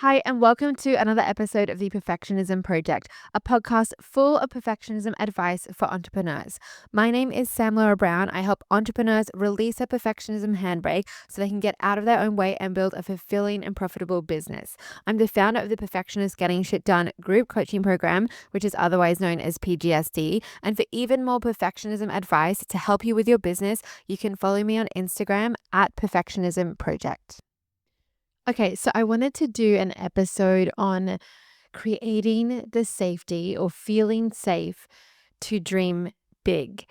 Hi, and welcome to another episode of the Perfectionism Project, a podcast full of perfectionism advice for entrepreneurs. My name is Sam Laura Brown. I help entrepreneurs release their perfectionism handbrake so they can get out of their own way and build a fulfilling and profitable business. I'm the founder of the Perfectionists Getting Sh group coaching program, which is otherwise known as PGSD. And for even more perfectionism advice to help you with your business, you can follow me on Instagram at Perfectionism Project. Okay, so I wanted to do an episode on creating the safety or feeling safe to dream big.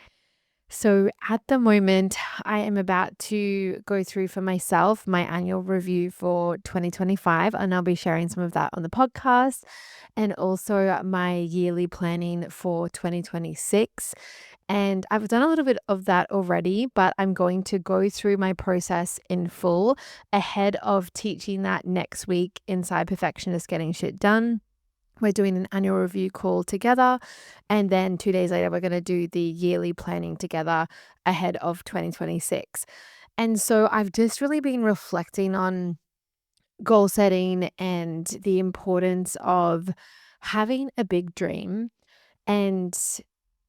So at the moment, I am about to go through for myself my annual review for 2025, and I'll be sharing some of that on the podcast, and also my yearly planning for 2026. And I've done a little bit of that already, but I'm going to go through my process in full ahead of teaching that next week inside Perfectionists Getting Shit Done. We're doing an annual review call together. And then 2 days later, we're going to do the yearly planning together ahead of 2026. And so I've just really been reflecting on goal setting and the importance of having a big dream and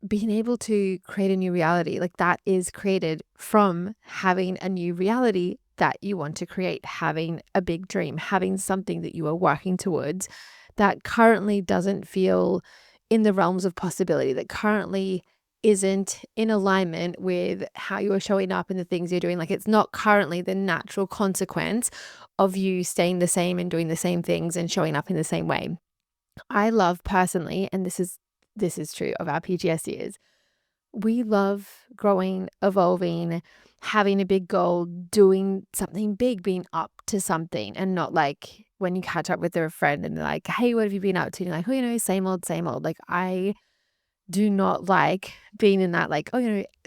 being able to create a new reality. Like that is created from having a new reality that you want to create, having a big dream, having something that you are working towards that currently doesn't feel in the realms of possibility, that currently isn't in alignment with how you are showing up and the things you're doing. Like it's not currently the natural consequence of you staying the same and doing the same things and showing up in the same way. I love personally, and this is true of our PGS, we love growing, evolving, having a big goal, doing something big, being up to something, and not like when you catch up with a friend and they're like, hey, what have you been up to? And you're like, oh, same old, same old. Like, I do not like being in that, like,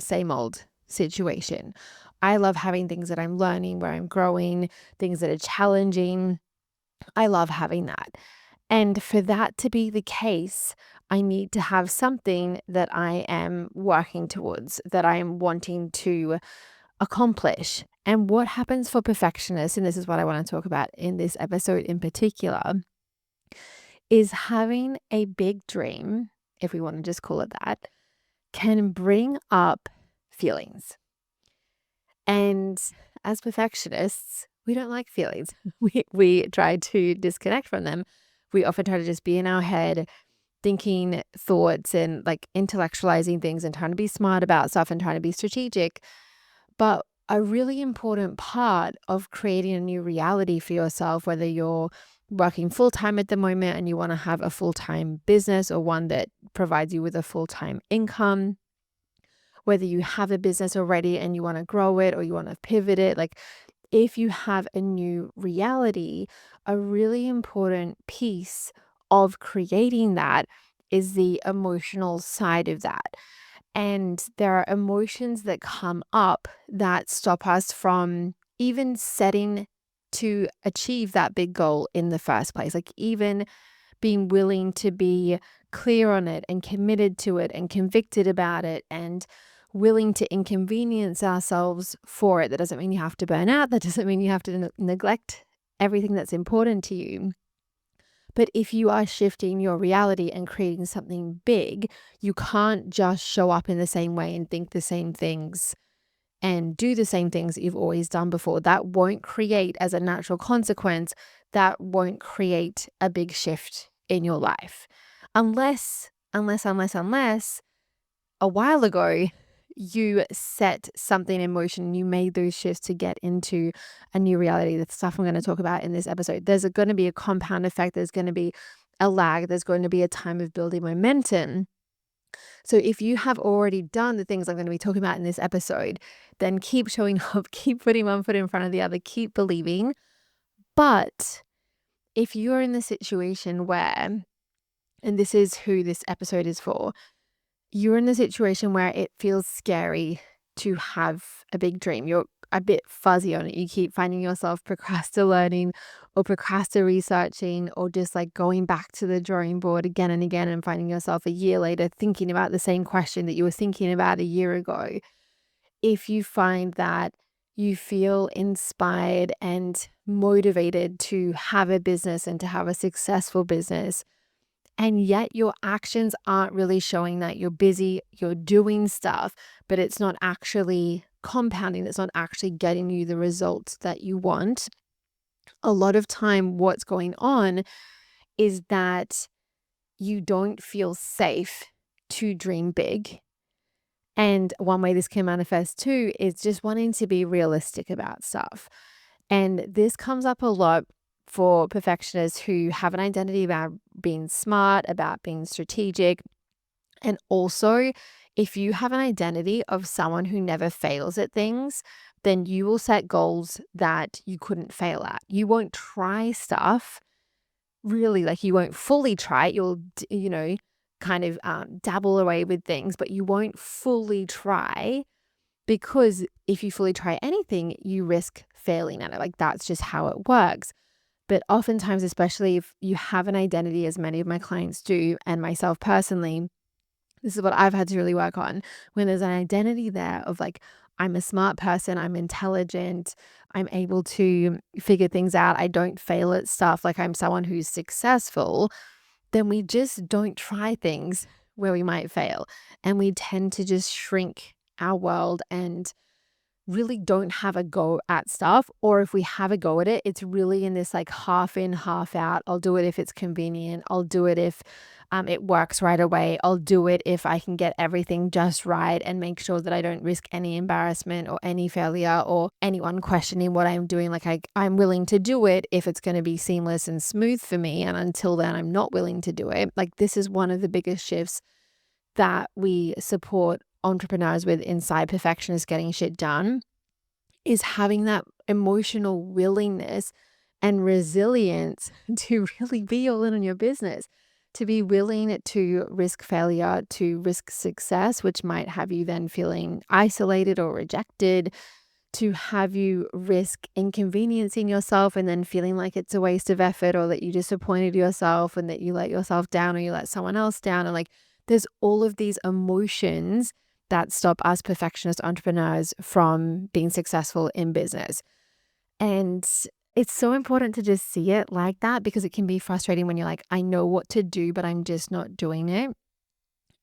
same old situation. I love having things that I'm learning, where I'm growing, things that are challenging. I love having that. And for that to be the case, I need to have something that I am working towards, that I am wanting to accomplish. And what happens for perfectionists, and this is what I want to talk about in this episode in particular, is having a big dream, if we want to just call it that, can bring up feelings. And as perfectionists, we don't like feelings. We try to disconnect from them. We often try to just be in our head, thinking thoughts and like intellectualizing things and trying to be smart about stuff and trying to be strategic. But a really important part of creating a new reality for yourself, whether you're working full time at the moment and you want to have a full time business or one that provides you with a full time income, whether you have a business already and you want to grow it or you want to pivot it, like if you have a new reality, a really important piece of creating that is the emotional side of that. And there are emotions that come up that stop us from even setting to achieve that big goal in the first place. Like even being willing to be clear on it and committed to it and convicted about it and willing to inconvenience ourselves for it. That doesn't mean you have to burn out. That doesn't mean you have to neglect everything that's important to you. But if you are shifting your reality and creating something big, you can't just show up in the same way and think the same things and do the same things that you've always done before. That won't create, as a natural consequence, that won't create a big shift in your life. Unless a while ago, you set something in motion, you made those shifts to get into a new reality. The stuff I'm going to talk about in this episode. There's going to be a compound effect. There's going to be a lag. There's going to be a time of building momentum. So if you have already done the things I'm going to be talking about in this episode, then keep showing up, keep putting one foot in front of the other, keep believing. But if you're in the situation where, and this is who this episode is for, you're in the situation where it feels scary to have a big dream. You're a bit fuzzy on it. You keep finding yourself procrastinating or researching or just like going back to the drawing board again and again and finding yourself a year later thinking about the same question that you were thinking about a year ago. If you find that you feel inspired and motivated to have a business and to have a successful business. And yet your actions aren't really showing that you're busy, you're doing stuff, but it's not actually compounding. It's not actually getting you the results that you want. A lot of time, what's going on is that you don't feel safe to dream big. And one way this can manifest too is just wanting to be realistic about stuff. And this comes up a lot for perfectionists who have an identity about being smart, about being strategic. And also, if you have an identity of someone who never fails at things, then you will set goals that you couldn't fail at. You won't try stuff really, like you won't fully try it. You'll, kind of dabble away with things, but you won't fully try because if you fully try anything, you risk failing at it. Like that's just how it works. But oftentimes, especially if you have an identity, as many of my clients do, and myself personally, this is what I've had to really work on. When there's an identity there of like, I'm a smart person, I'm intelligent, I'm able to figure things out, I don't fail at stuff, like I'm someone who's successful, then we just don't try things where we might fail. And we tend to just shrink our world and really don't have a go at stuff. Or if we have a go at it, it's really in this like half in, half out. I'll do it if it's convenient. I'll do it if it works right away. I'll do it if I can get everything just right and make sure that I don't risk any embarrassment or any failure or anyone questioning what I'm doing. Like I'm willing to do it if it's going to be seamless and smooth for me. And until then, I'm not willing to do it. Like this is one of the biggest shifts that we support entrepreneurs with inside Perfectionists Getting Shit Done is having that emotional willingness and resilience to really be all in on your business, to be willing to risk failure, to risk success, which might have you then feeling isolated or rejected, to have you risk inconveniencing yourself and then feeling like it's a waste of effort or that you disappointed yourself and that you let yourself down or you let someone else down. And like there's all of these emotions that stop us perfectionist entrepreneurs from being successful in business. And it's so important to just see it like that because it can be frustrating when you're like, I know what to do, but I'm just not doing it.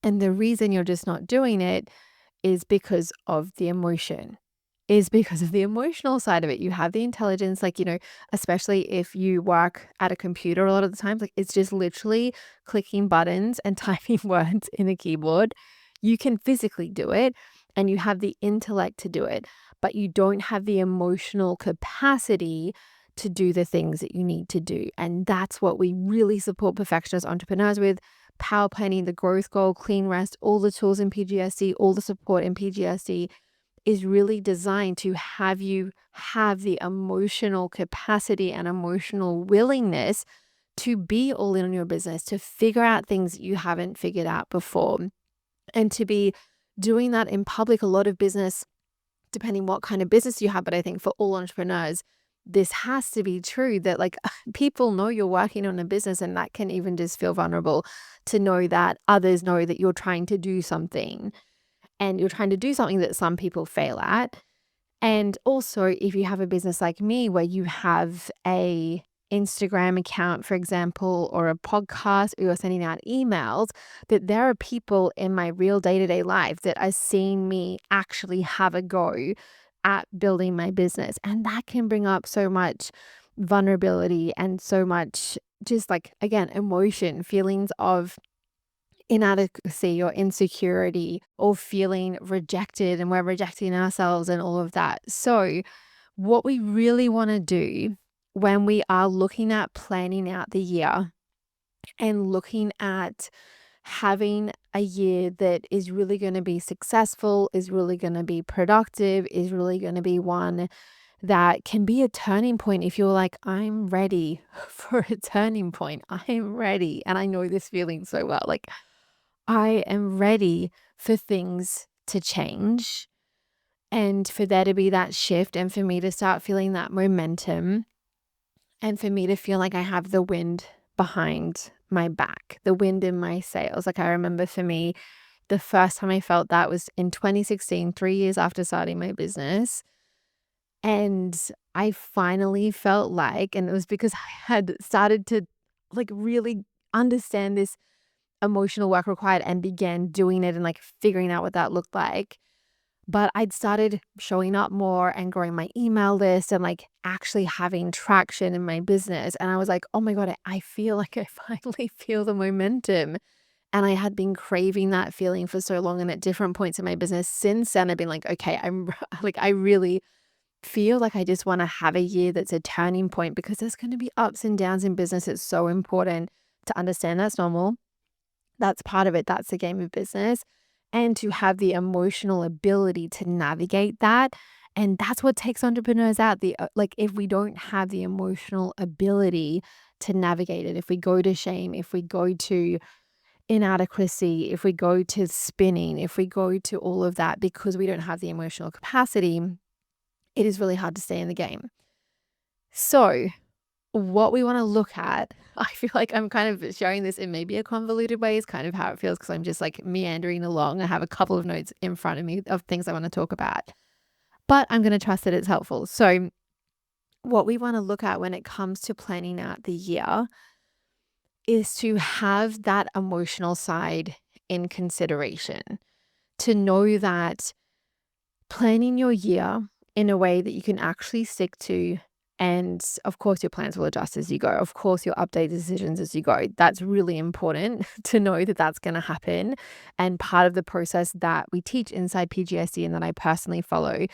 And the reason you're just not doing it is because of the emotion, is because of the emotional side of it. You have the intelligence, like, especially if you work at a computer a lot of the times, like it's just literally clicking buttons and typing words in a keyboard. You can physically do it and you have the intellect to do it, but you don't have the emotional capacity to do the things that you need to do. And that's what we really support perfectionist entrepreneurs with. Power planning, the growth goal, clean rest, all the tools in PGSD, all the support in PGSD is really designed to have you have the emotional capacity and emotional willingness to be all in on your business, to figure out things that you haven't figured out before, and to be doing that in public. A lot of business, depending what kind of business you have, but I think for all entrepreneurs, this has to be true that like people know you're working on a business, and that can even just feel vulnerable to know that others know that you're trying to do something and you're trying to do something that some people fail at. And also, if you have a business like me where you have a Instagram account, for example, or a podcast, or you're sending out emails, that there are people in my real day-to-day life that are seeing me actually have a go at building my business. And that can bring up so much vulnerability and so much just like, again, emotion, feelings of inadequacy or insecurity or feeling rejected, and we're rejecting ourselves and all of that. So what we really want to do when we are looking at planning out the year and looking at having a year that is really going to be successful, is really going to be productive, is really going to be one that can be a turning point. If you're like, I'm ready for a turning point, I'm ready. And I know this feeling so well. Like, I am ready for things to change and for there to be that shift and for me to start feeling that momentum and for me to feel like I have the wind behind my back, the wind in my sails. Like I remember for me, the first time I felt that was in 2016, 3 years after starting my business. And I finally felt like, and it was because I had started to like really understand this emotional work required and began doing it and like figuring out what that looked like. But I'd started showing up more and growing my email list and like actually having traction in my business. And I was like, oh my God, I feel like I finally feel the momentum. And I had been craving that feeling for so long. And at different points in my business since then, I've been like, okay, I'm like, I really feel like I just want to have a year that's a turning point because there's going to be ups and downs in business. It's so important to understand that's normal. That's part of it. That's the game of business. And to have the emotional ability to navigate that. And that's what takes entrepreneurs out. Like if we don't have the emotional ability to navigate it, if we go to shame, if we go to inadequacy, if we go to spinning, if we go to all of that because we don't have the emotional capacity, it is really hard to stay in the game. So, what we want to look at, I feel like I'm kind of sharing this in maybe a convoluted way, is kind of how it feels because I'm just like meandering along. I have a couple of notes in front of me of things I want to talk about, but I'm going to trust that it's helpful. So, what we want to look at when it comes to planning out the year is to have that emotional side in consideration, to know that planning your year in a way that you can actually stick to. And of course, your plans will adjust as you go. Of course, you'll update decisions as you go. That's really important to know that that's going to happen. And part of the process that we teach inside PGSD and that I personally follow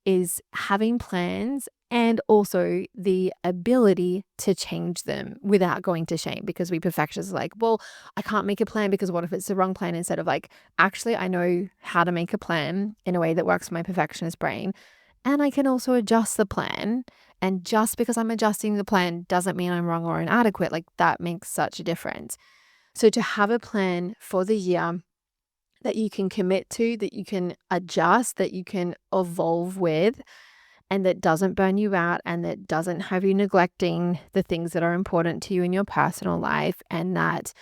is having plans and also the ability to change them without going to shame, because we perfectionists are like, well, I can't make a plan because what if it's the wrong plan? Instead of like, actually, I know how to make a plan in a way that works for my perfectionist brain. And I can also adjust the plan. And just because I'm adjusting the plan doesn't mean I'm wrong or inadequate. Like that makes such a difference. So to have a plan for the year that you can commit to, that you can adjust, that you can evolve with, and that doesn't burn you out and that doesn't have you neglecting the things that are important to you in your personal life, and that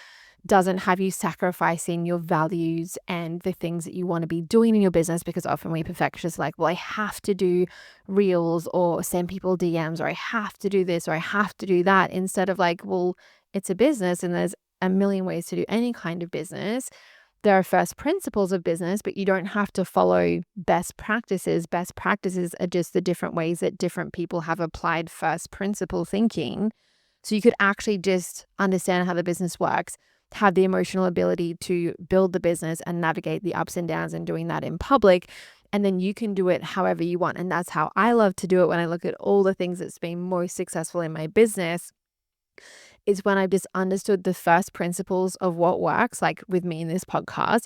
doesn't have you sacrificing your values and the things that you want to be doing in your business, because often we perfectionists like, well, I have to do reels or send people DMs, or I have to do this or I have to do that, instead of like, well, it's a business and there's a million ways to do any kind of business. There are first principles of business, but you don't have to follow best practices. Best practices are just the different ways that different people have applied first principle thinking. So you could actually just understand how the business works, have the emotional ability to build the business and navigate the ups and downs and doing that in public. And then you can do it however you want. And that's how I love to do it when I look at all the things that's been most successful in my business, is when I've just understood the first principles of what works, like with me in this podcast.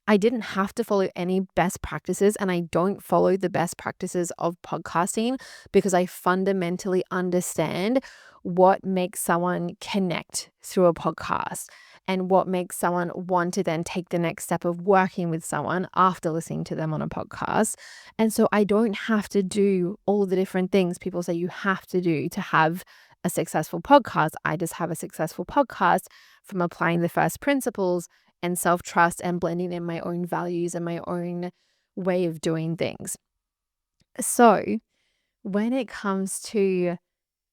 I didn't have to follow any best practices, and I don't follow the best practices of podcasting because I fundamentally understand what makes someone connect through a podcast and what makes someone want to then take the next step of working with someone after listening to them on a podcast. And so I don't have to do all the different things people say you have to do to have a successful podcast. I just have a successful podcast from applying the first principles and self-trust and blending in my own values and my own way of doing things. So when it comes to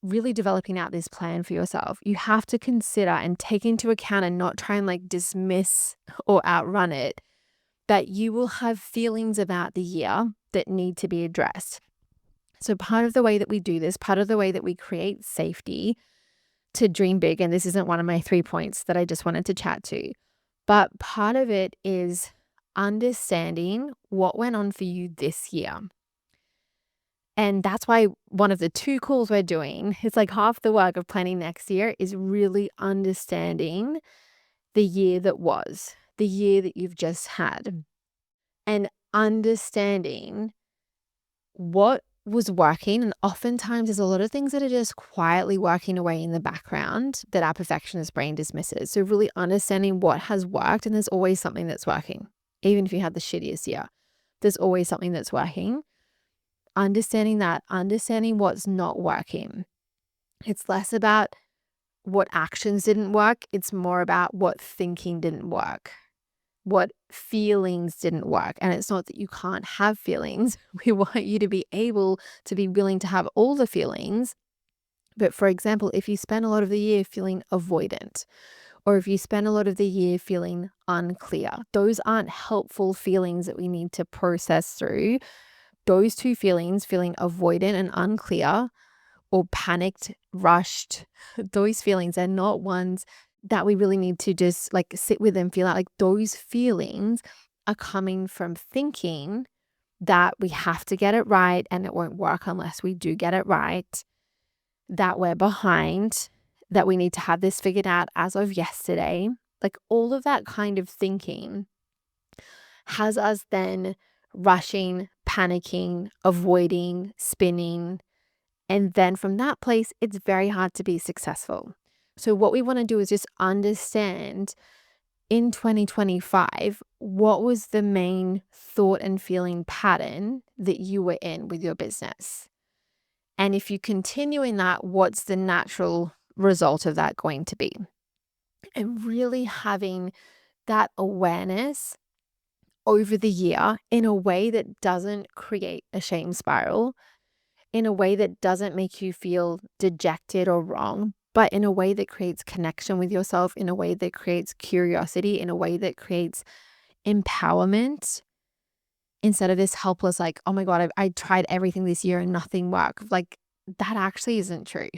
really developing out this plan for yourself, you have to consider and take into account and not try and like dismiss or outrun it, that you will have feelings about the year that need to be addressed. So part of the way that we do this, part of the way that we create safety to dream big, and this isn't one of my 3 points that I just wanted to chat to, but part of it is understanding what went on for you this year. And that's why one of the 2 calls we're doing, it's like half the work of planning next year, is really understanding the year that was, the year that you've just had, and understanding what was working. And oftentimes there's a lot of things that are just quietly working away in the background that our perfectionist brain dismisses. So really understanding what has worked, and there's always something that's working. Even if you had the shittiest year, there's always something that's working. Understanding that, understanding what's not working. It's less about what actions didn't work. It's more about what thinking didn't work. what feelings didn't work. And it's not that you can't have feelings. We want you to be able to be willing to have all the feelings. But for example, if you spend a lot of the year feeling avoidant, or if you spend a lot of the year feeling unclear, those aren't helpful feelings that we need to process through. Those two feelings, feeling avoidant and unclear, or panicked, rushed, those feelings are not ones that we really need to just like sit with and feel out. Like those feelings are coming from thinking that we have to get it right and it won't work unless we do get it right, that we're behind, that we need to have this figured out as of yesterday. Like all of that kind of thinking has us then rushing, panicking, avoiding, spinning. And then from that place, it's very hard to be successful. So what we want to do is just understand in 2025, what was the main thought and feeling pattern that you were in with your business? And if you continue in that, what's the natural result of that going to be? And really having that awareness over the year in a way that doesn't create a shame spiral, in a way that doesn't make you feel dejected or wrong, but in a way that creates connection with yourself, in a way that creates curiosity, in a way that creates empowerment, instead of this helpless, like, oh my God, I tried everything this year and nothing worked. Like, that actually isn't true.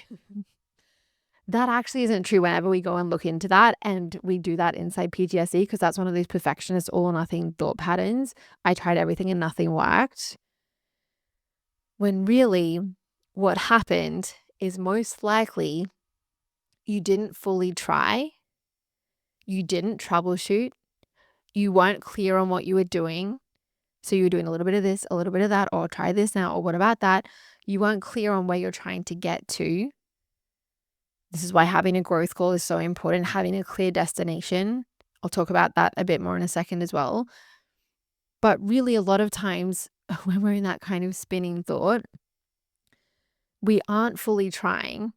That actually isn't true whenever we go and look into that. And we do that inside PTSD because that's one of these perfectionist all or nothing thought patterns. I tried everything and nothing worked. When really what happened is most likely you didn't fully try, you didn't troubleshoot, you weren't clear on what you were doing. So you were doing a little bit of this, a little bit of that, or try this now, or what about that? You weren't clear on where you're trying to get to. This is why having a growth goal is so important, having a clear destination. I'll talk about that a bit more in a second as well. But really, a lot of times when we're in that kind of spinning thought, we aren't fully trying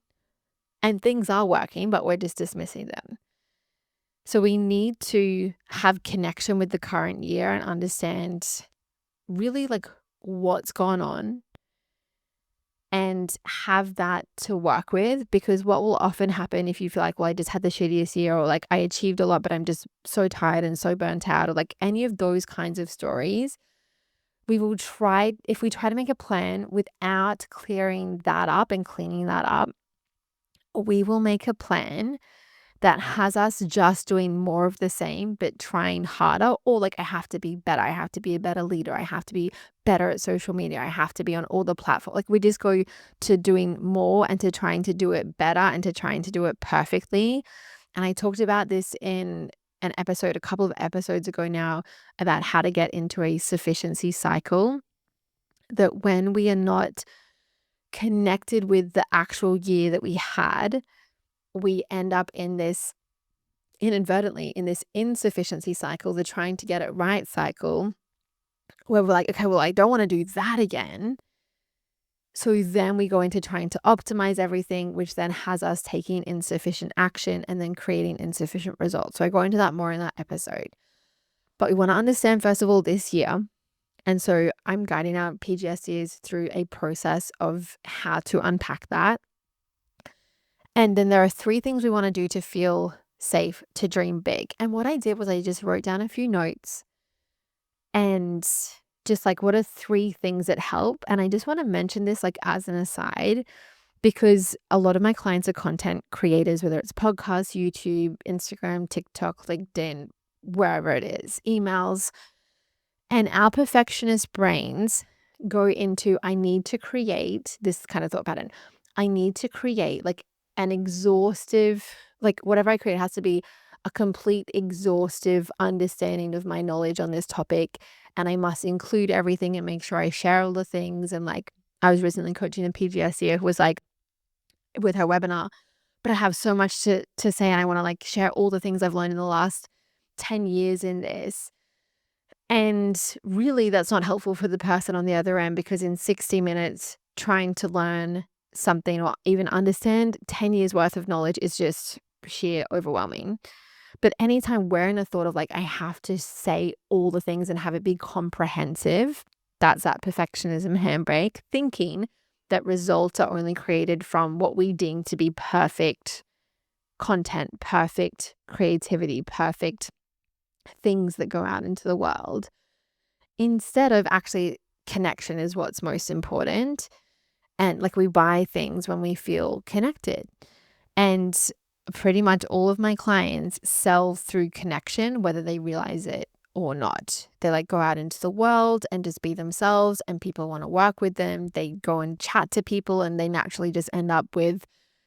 and things are working, but we're just dismissing them. So we need to have connection with the current year and understand really like what's gone on and have that to work with, because what will often happen if you feel like, well, I just had the shittiest year, or like I achieved a lot, but I'm just so tired and so burnt out, or like any of those kinds of stories, if we try to make a plan without clearing that up and cleaning that up, we will make a plan that has us just doing more of the same, but trying harder, or like, I have to be better. I have to be a better leader. I have to be better at social media. I have to be on all the platforms. Like we just go to doing more and to trying to do it better and to trying to do it perfectly. And I talked about this in an episode, a couple of episodes ago now, about how to get into a sufficiency cycle, that when we are not connected with the actual year that we had, we end up in this inadvertently in this insufficiency cycle, the trying to get it right cycle, where we're like, okay, well, I don't want to do that again. So then we go into trying to optimize everything, which then has us taking insufficient action and then creating insufficient results. So I go into that more in that episode. But we want to understand, first of all, this year. And so I'm guiding our PGSDs through a process of how to unpack that. And then there are 3 things we want to do to feel safe, to dream big. And what I did was I just wrote down a few notes and just like, what are 3 things that help? And I just want to mention this like as an aside, because a lot of my clients are content creators, whether it's podcasts, YouTube, Instagram, TikTok, LinkedIn, wherever it is, emails. And our perfectionist brains go into, I need to create this kind of thought pattern. I need to create like an exhaustive, like whatever I create has to be a complete exhaustive understanding of my knowledge on this topic. And I must include everything and make sure I share all the things. And like, I was recently coaching a PGSD who was like, with her webinar, but I have so much to say. And I want to like share all the things I've learned in the last 10 years in this. And really, that's not helpful for the person on the other end, because in 60 minutes, trying to learn something or even understand 10 years worth of knowledge is just sheer overwhelming. But anytime we're in a thought of like, I have to say all the things and have it be comprehensive, that's that perfectionism handbrake, thinking that results are only created from what we deem to be perfect content, perfect creativity, perfect things that go out into the world, instead of actually connection is what's most important. And like we buy things when we feel connected. And pretty much all of my clients sell through connection, whether they realize it or not. They like go out into the world and just be themselves, and people want to work with them. They go and chat to people, and they naturally just end up with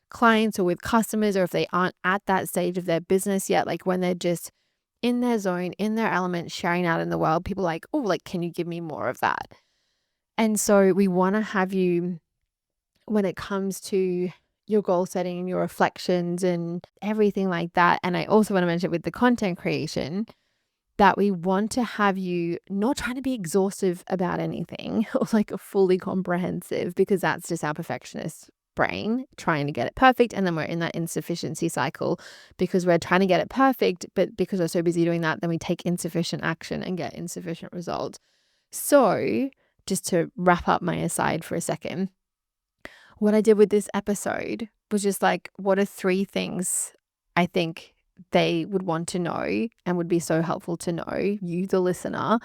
clients or with customers, or if they aren't at that stage of their business yet, like when they're just in their zone, in their element, sharing out in the world, people are like, oh, like, can you give me more of that? And so we want to have you, when it comes to your goal setting and your reflections and everything like that. And I also want to mention with the content creation that we want to have you not trying to be exhaustive about anything or like fully comprehensive, because that's just our perfectionist brain trying to get it perfect. And then we're in that insufficiency cycle because we're trying to get it perfect, but because we're so busy doing that, then we take insufficient action and get insufficient results. So just to wrap up my aside for a second, what I did with this episode was just like, what are 3 things I think they would want to know and would be so helpful to know, you, the listener,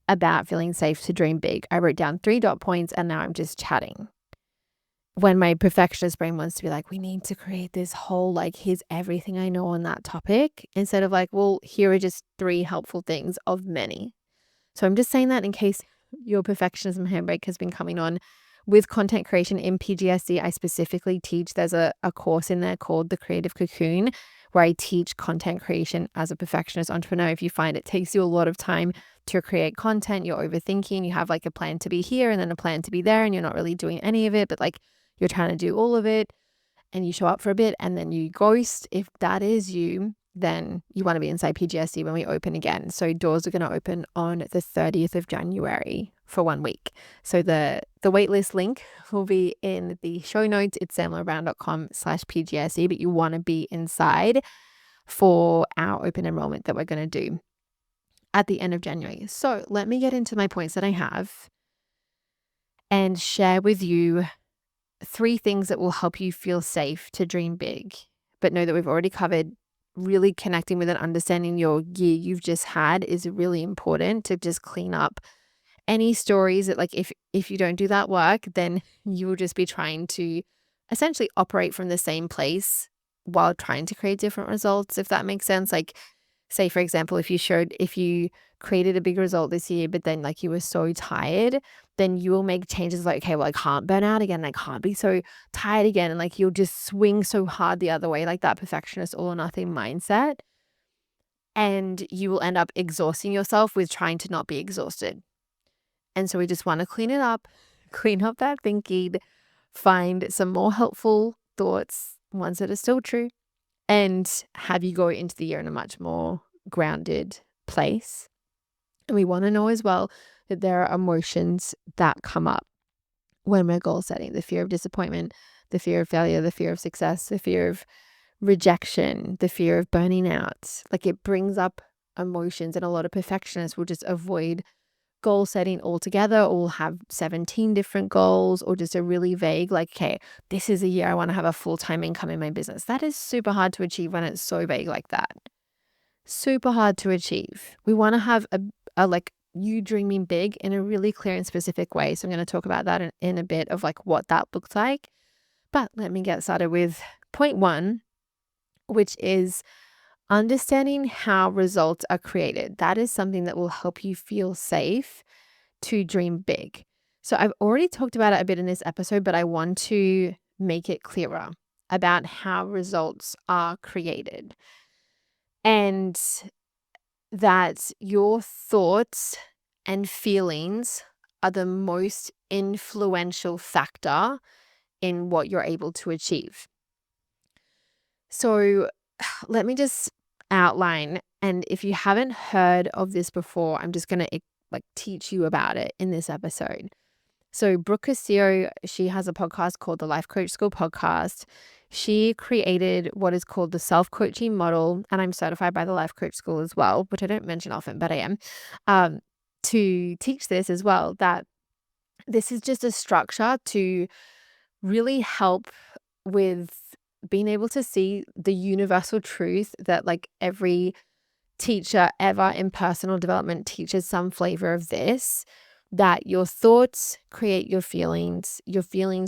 about feeling safe to dream big? I wrote down 3 dot points, and now I'm just chatting. When my perfectionist brain wants to be like, we need to create this whole, like, here's everything I know on that topic, instead of like, well, here are just 3 helpful things of many. So I'm just saying that in case your perfectionism handbrake has been coming on. With content creation in PGSD, I specifically teach, there's a course in there called The Creative Cocoon, where I teach content creation as a perfectionist entrepreneur. If you find it takes you a lot of time to create content, you're overthinking, you have like a plan to be here and then a plan to be there, and you're not really doing any of it, but like you're trying to do all of it, and you show up for a bit and then you ghost. If that is you, then you want to be inside PGSD when we open again. So doors are going to open on the 30th of January for 1 week. So the waitlist link will be in the show notes. It's samlaround.com/PGSD, but you want to be inside for our open enrollment that we're going to do at the end of January. So let me get into my points that I have and share with you 3 things that will help you feel safe to dream big. But know that we've already covered really connecting with and understanding your year you've just had is really important to just clean up any stories that, like, if you don't do that work, then you will just be trying to essentially operate from the same place while trying to create different results, if that makes sense. Like, say, for example, if you created a big result this year, but then like you were so tired, then you will make changes like, okay, well, I can't burn out again. I can't be so tired again. And like, you'll just swing so hard the other way, like that perfectionist all or nothing mindset. And you will end up exhausting yourself with trying to not be exhausted. And so we just want to clean it up, clean up that thinking, find some more helpful thoughts, ones that are still true, and have you go into the year in a much more grounded place. And we want to know as well that there are emotions that come up when we're goal setting: the fear of disappointment, the fear of failure, the fear of success, the fear of rejection, the fear of burning out. Like, it brings up emotions, and a lot of perfectionists will just avoid goal setting altogether, or will have 17 different goals, or just a really vague, like, okay, this is a year I want to have a full-time income in my business. That is super hard to achieve when it's so vague like that. Super hard to achieve. We want to have a like you dreaming big in a really clear and specific way. So I'm going to talk about that in a bit of like what that looks like. But let me get started with point 1, which is understanding how results are created. That is something that will help you feel safe to dream big. So I've already talked about it a bit in this episode, but I want to make it clearer about how results are created. And that your thoughts and feelings are the most influential factor in what you're able to achieve. So let me just outline, and if you haven't heard of this before, I'm just going to like teach you about it in this episode. So Brooke Castillo, she has a podcast called the Life Coach School Podcast. She created what is called the self-coaching model, and I'm certified by the Life Coach School as well, which I don't mention often, but I am, to teach this as well, that this is just a structure to really help with being able to see the universal truth that like every teacher ever in personal development teaches some flavor of this, that your thoughts create your feelings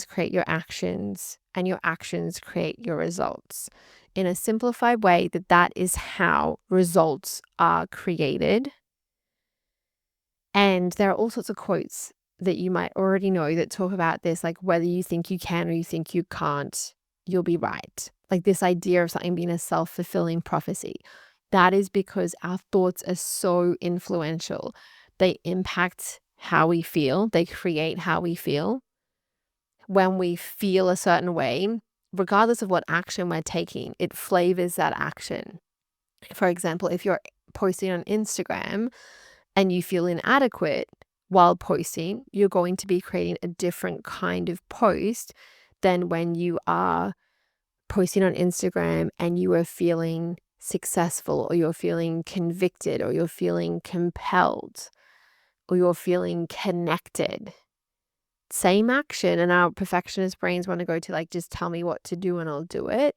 create your actions, and your actions create your results. In a simplified way, that is how results are created. And there are all sorts of quotes that you might already know that talk about this, like whether you think you can or you think you can't, you'll be right. Like this idea of something being a self-fulfilling prophecy. That is because our thoughts are so influential. They impact how we feel. They create how we feel. When we feel a certain way, regardless of what action we're taking, it flavors that action. For example, if you're posting on Instagram and you feel inadequate while posting, you're going to be creating a different kind of post than when you are posting on Instagram and you are feeling successful, or you're feeling convicted, or you're feeling compelled, or you're feeling connected. Same action, and our perfectionist brains want to go to like, just tell me what to do and I'll do it.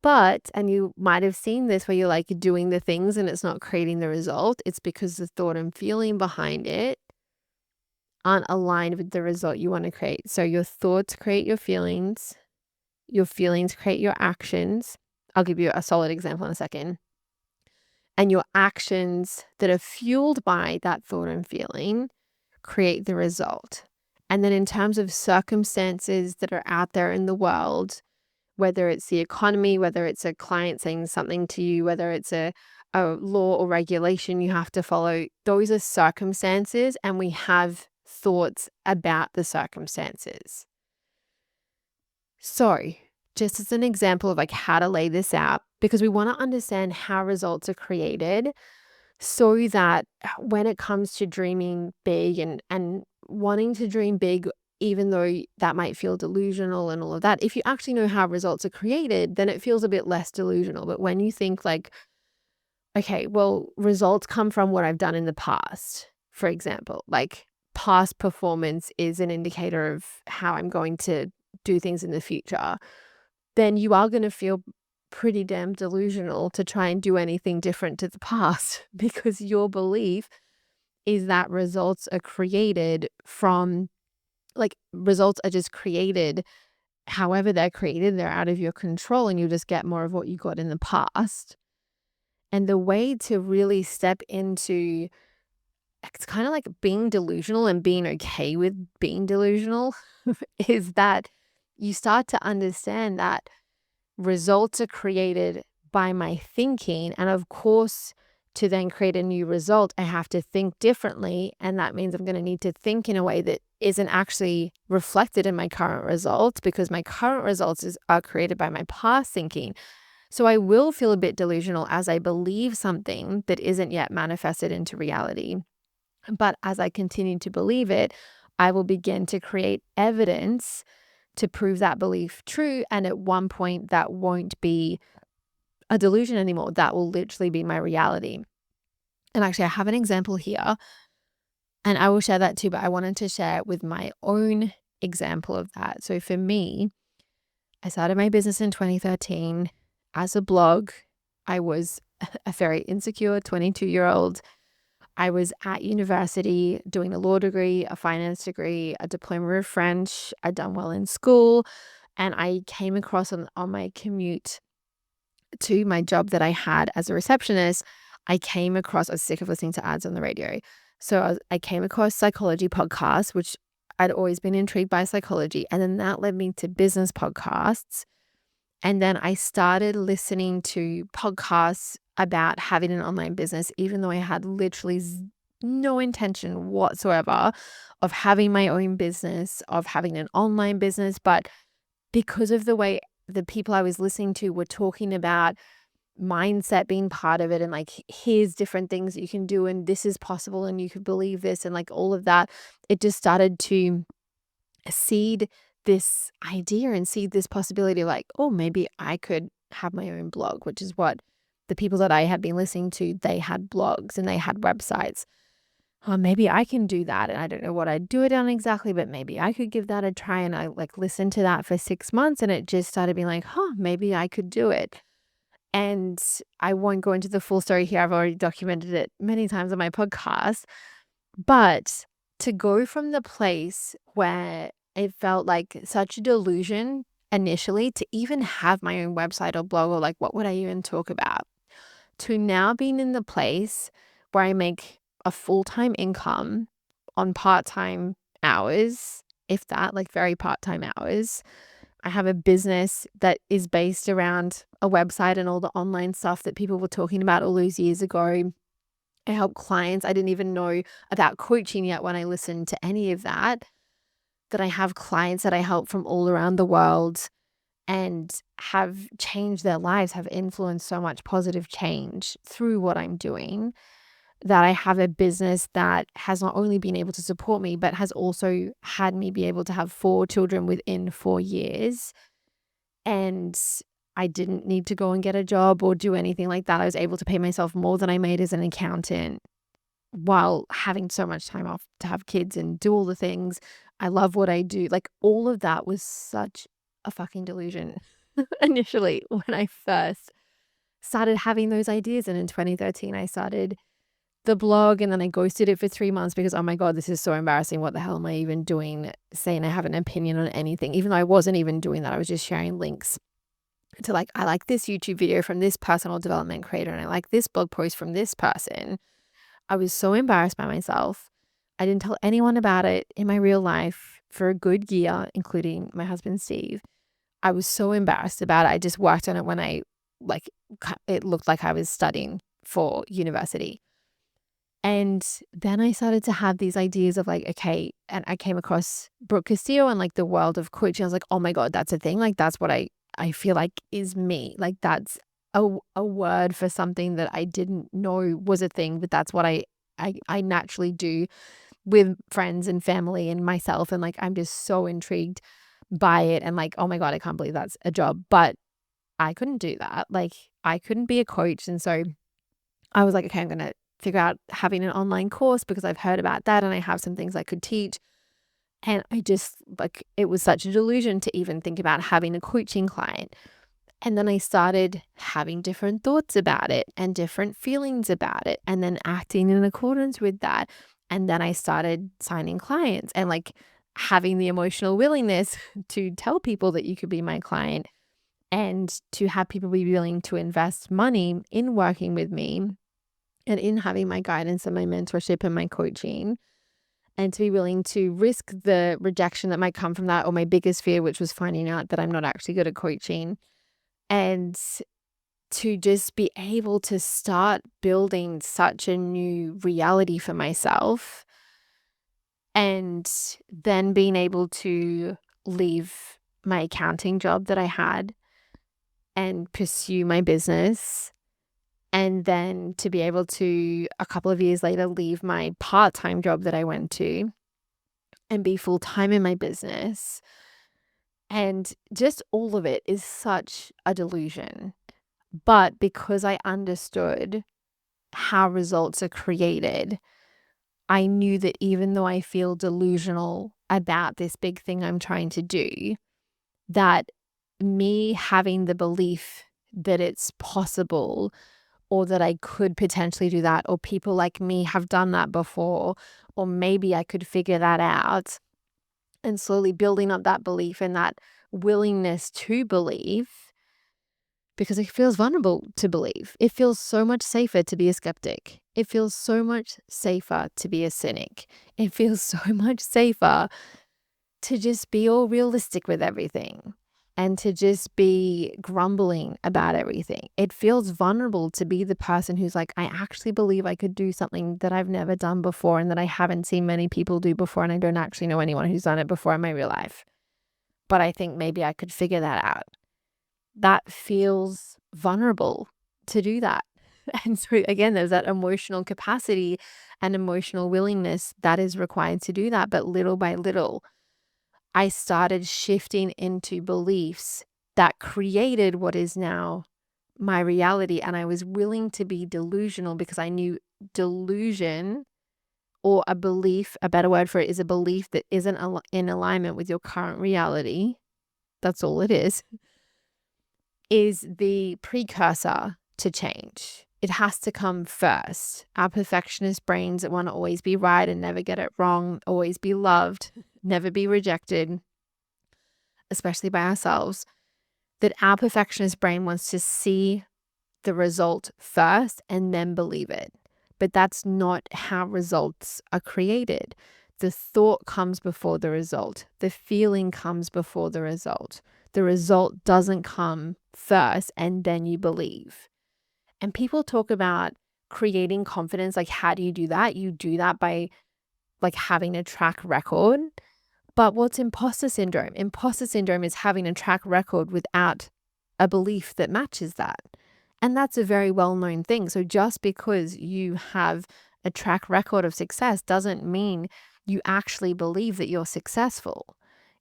But, and you might have seen this where you're like doing the things and it's not creating the result. It's because the thought and feeling behind it aren't aligned with the result you want to create. So your thoughts create your feelings create your actions. I'll give you a solid example in a second. And your actions that are fueled by that thought and feeling create the result. And then in terms of circumstances that are out there in the world, whether it's the economy, whether it's a client saying something to you, whether it's a law or regulation you have to follow, those are circumstances, and we have thoughts about the circumstances. So just as an example of like how to lay this out, because we want to understand how results are created, so that when it comes to dreaming big and wanting to dream big, even though that might feel delusional and all of that, if you actually know how results are created, then it feels a bit less delusional. But when you think like, okay, well, results come from what I've done in the past, for example, like past performance is an indicator of how I'm going to do things in the future, then you are going to feel pretty damn delusional to try and do anything different to the past, because your belief is that results are created from, like, results are just created however they're created. They're out of your control and you just get more of what you got in the past. And the way to really step into, it's kind of like being delusional and being okay with being delusional is that you start to understand that results are created by my thinking. And of course, to then create a new result, I have to think differently. And that means I'm going to need to think in a way that isn't actually reflected in my current results, because my current results are created by my past thinking. So I will feel a bit delusional as I believe something that isn't yet manifested into reality. But as I continue to believe it, I will begin to create evidence to prove that belief true. And at one point, that won't be a delusion anymore. That will literally be my reality. And actually, I have an example here, and I will share that too, but I wanted to share it with my own example of that. So for me, I started my business in 2013 as a blog. I was a very insecure 22-year-old. I was at university doing a law degree, a finance degree, a diploma of French. I'd done well in school. And I came across on my commute to my job that I had as a receptionist, I was sick of listening to ads on the radio. So I came across psychology podcasts, which I'd always been intrigued by psychology. And then that led me to business podcasts. And then I started listening to podcasts about having an online business, even though I had literally no intention whatsoever of having my own business, of having an online business. But because of the way the people I was listening to were talking about mindset being part of it, and like, here's different things that you can do, and this is possible, and you could believe this, and like all of that, it just started to seed this idea and seed this possibility of like, oh, maybe I could have my own blog, which is what the people that I had been listening to, they had blogs and they had websites. Oh, maybe I can do that. And I don't know what I'd do it on exactly, but maybe I could give that a try. And I like listened to that for 6 months, and it just started being like, maybe I could do it. And I won't go into the full story here. I've already documented it many times on my podcast. But to go from the place where it felt like such a delusion initially to even have my own website or blog, or like, what would I even talk about? To now being in the place where I make a full-time income on part-time hours, if that, like very part-time hours. I have a business that is based around a website and all the online stuff that people were talking about all those years ago. I help clients. I didn't even know about coaching yet when I listened to any of that. That I have clients that I help from all around the world and have changed their lives, have influenced so much positive change through what I'm doing, that I have a business that has not only been able to support me, but has also had me be able to have 4 children within 4 years. And I didn't need to go and get a job or do anything like that. I was able to pay myself more than I made as an accountant while having so much time off to have kids and do all the things. I love what I do. Like, all of that was such a fucking delusion initially when I first started having those ideas. And in 2013, I started the blog, and then I ghosted it for 3 months because, oh my God, this is so embarrassing. What the hell am I even doing saying I have an opinion on anything? Even though I wasn't even doing that. I was just sharing links to like, I like this YouTube video from this personal development creator, and I like this blog post from this person. I was so embarrassed by myself. I didn't tell anyone about it in my real life for a good year, including my husband, Steve. I was so embarrassed about it. I just worked on it when it looked like I was studying for university. And then I started to have these ideas of like, okay, and I came across Brooke Castillo and like the world of coaching. I was like, oh my God, that's a thing. Like, that's what I feel like is me. Like, that's a word for something that I didn't know was a thing, but that's what I naturally do with friends and family and myself. And like, I'm just so intrigued by it. And like, oh my God, I can't believe that's a job. But I couldn't do that. Like, I couldn't be a coach. And so I was like, okay, I'm going to figure out having an online course because I've heard about that and I have some things I could teach. And I just like, it was such a delusion to even think about having a coaching client. And then I started having different thoughts about it and different feelings about it, and then acting in accordance with that. And then I started signing clients and like having the emotional willingness to tell people that you could be my client, and to have people be willing to invest money in working with me and in having my guidance and my mentorship and my coaching, and to be willing to risk the rejection that might come from that, or my biggest fear, which was finding out that I'm not actually good at coaching. And to just be able to start building such a new reality for myself, and then being able to leave my accounting job that I had and pursue my business, and then to be able to, a couple of years later, leave my part-time job that I went to and be full-time in my business. And just all of it is such a delusion. But because I understood how results are created, I knew that even though I feel delusional about this big thing I'm trying to do, that me having the belief that it's possible, or that I could potentially do that, or people like me have done that before, or maybe I could figure that out, and slowly building up that belief and that willingness to believe, because it feels vulnerable to believe. It feels so much safer to be a skeptic. It feels so much safer to be a cynic. It feels so much safer to just be all realistic with everything and to just be grumbling about everything. It feels vulnerable to be the person who's like, I actually believe I could do something that I've never done before and that I haven't seen many people do before, and I don't actually know anyone who's done it before in my real life. But I think maybe I could figure that out. That feels vulnerable to do that. And so again, there's that emotional capacity and emotional willingness that is required to do that. But little by little, I started shifting into beliefs that created what is now my reality. And I was willing to be delusional because I knew delusion, or a belief, a better word for it, is a belief that isn't in alignment with your current reality. That's all it is the precursor to change. It has to come first. Our perfectionist brains that want to always be right and never get it wrong, always be loved, never be rejected, especially by ourselves, that our perfectionist brain wants to see the result first and then believe it. But that's not how results are created. The thought comes before the result. The feeling comes before the result. The result doesn't come first and then you believe. And people talk about creating confidence. Like, how do you do that? You do that by like having a track record. But what's imposter syndrome? Imposter syndrome is having a track record without a belief that matches that. And that's a very well-known thing. So just because you have a track record of success doesn't mean you actually believe that you're successful.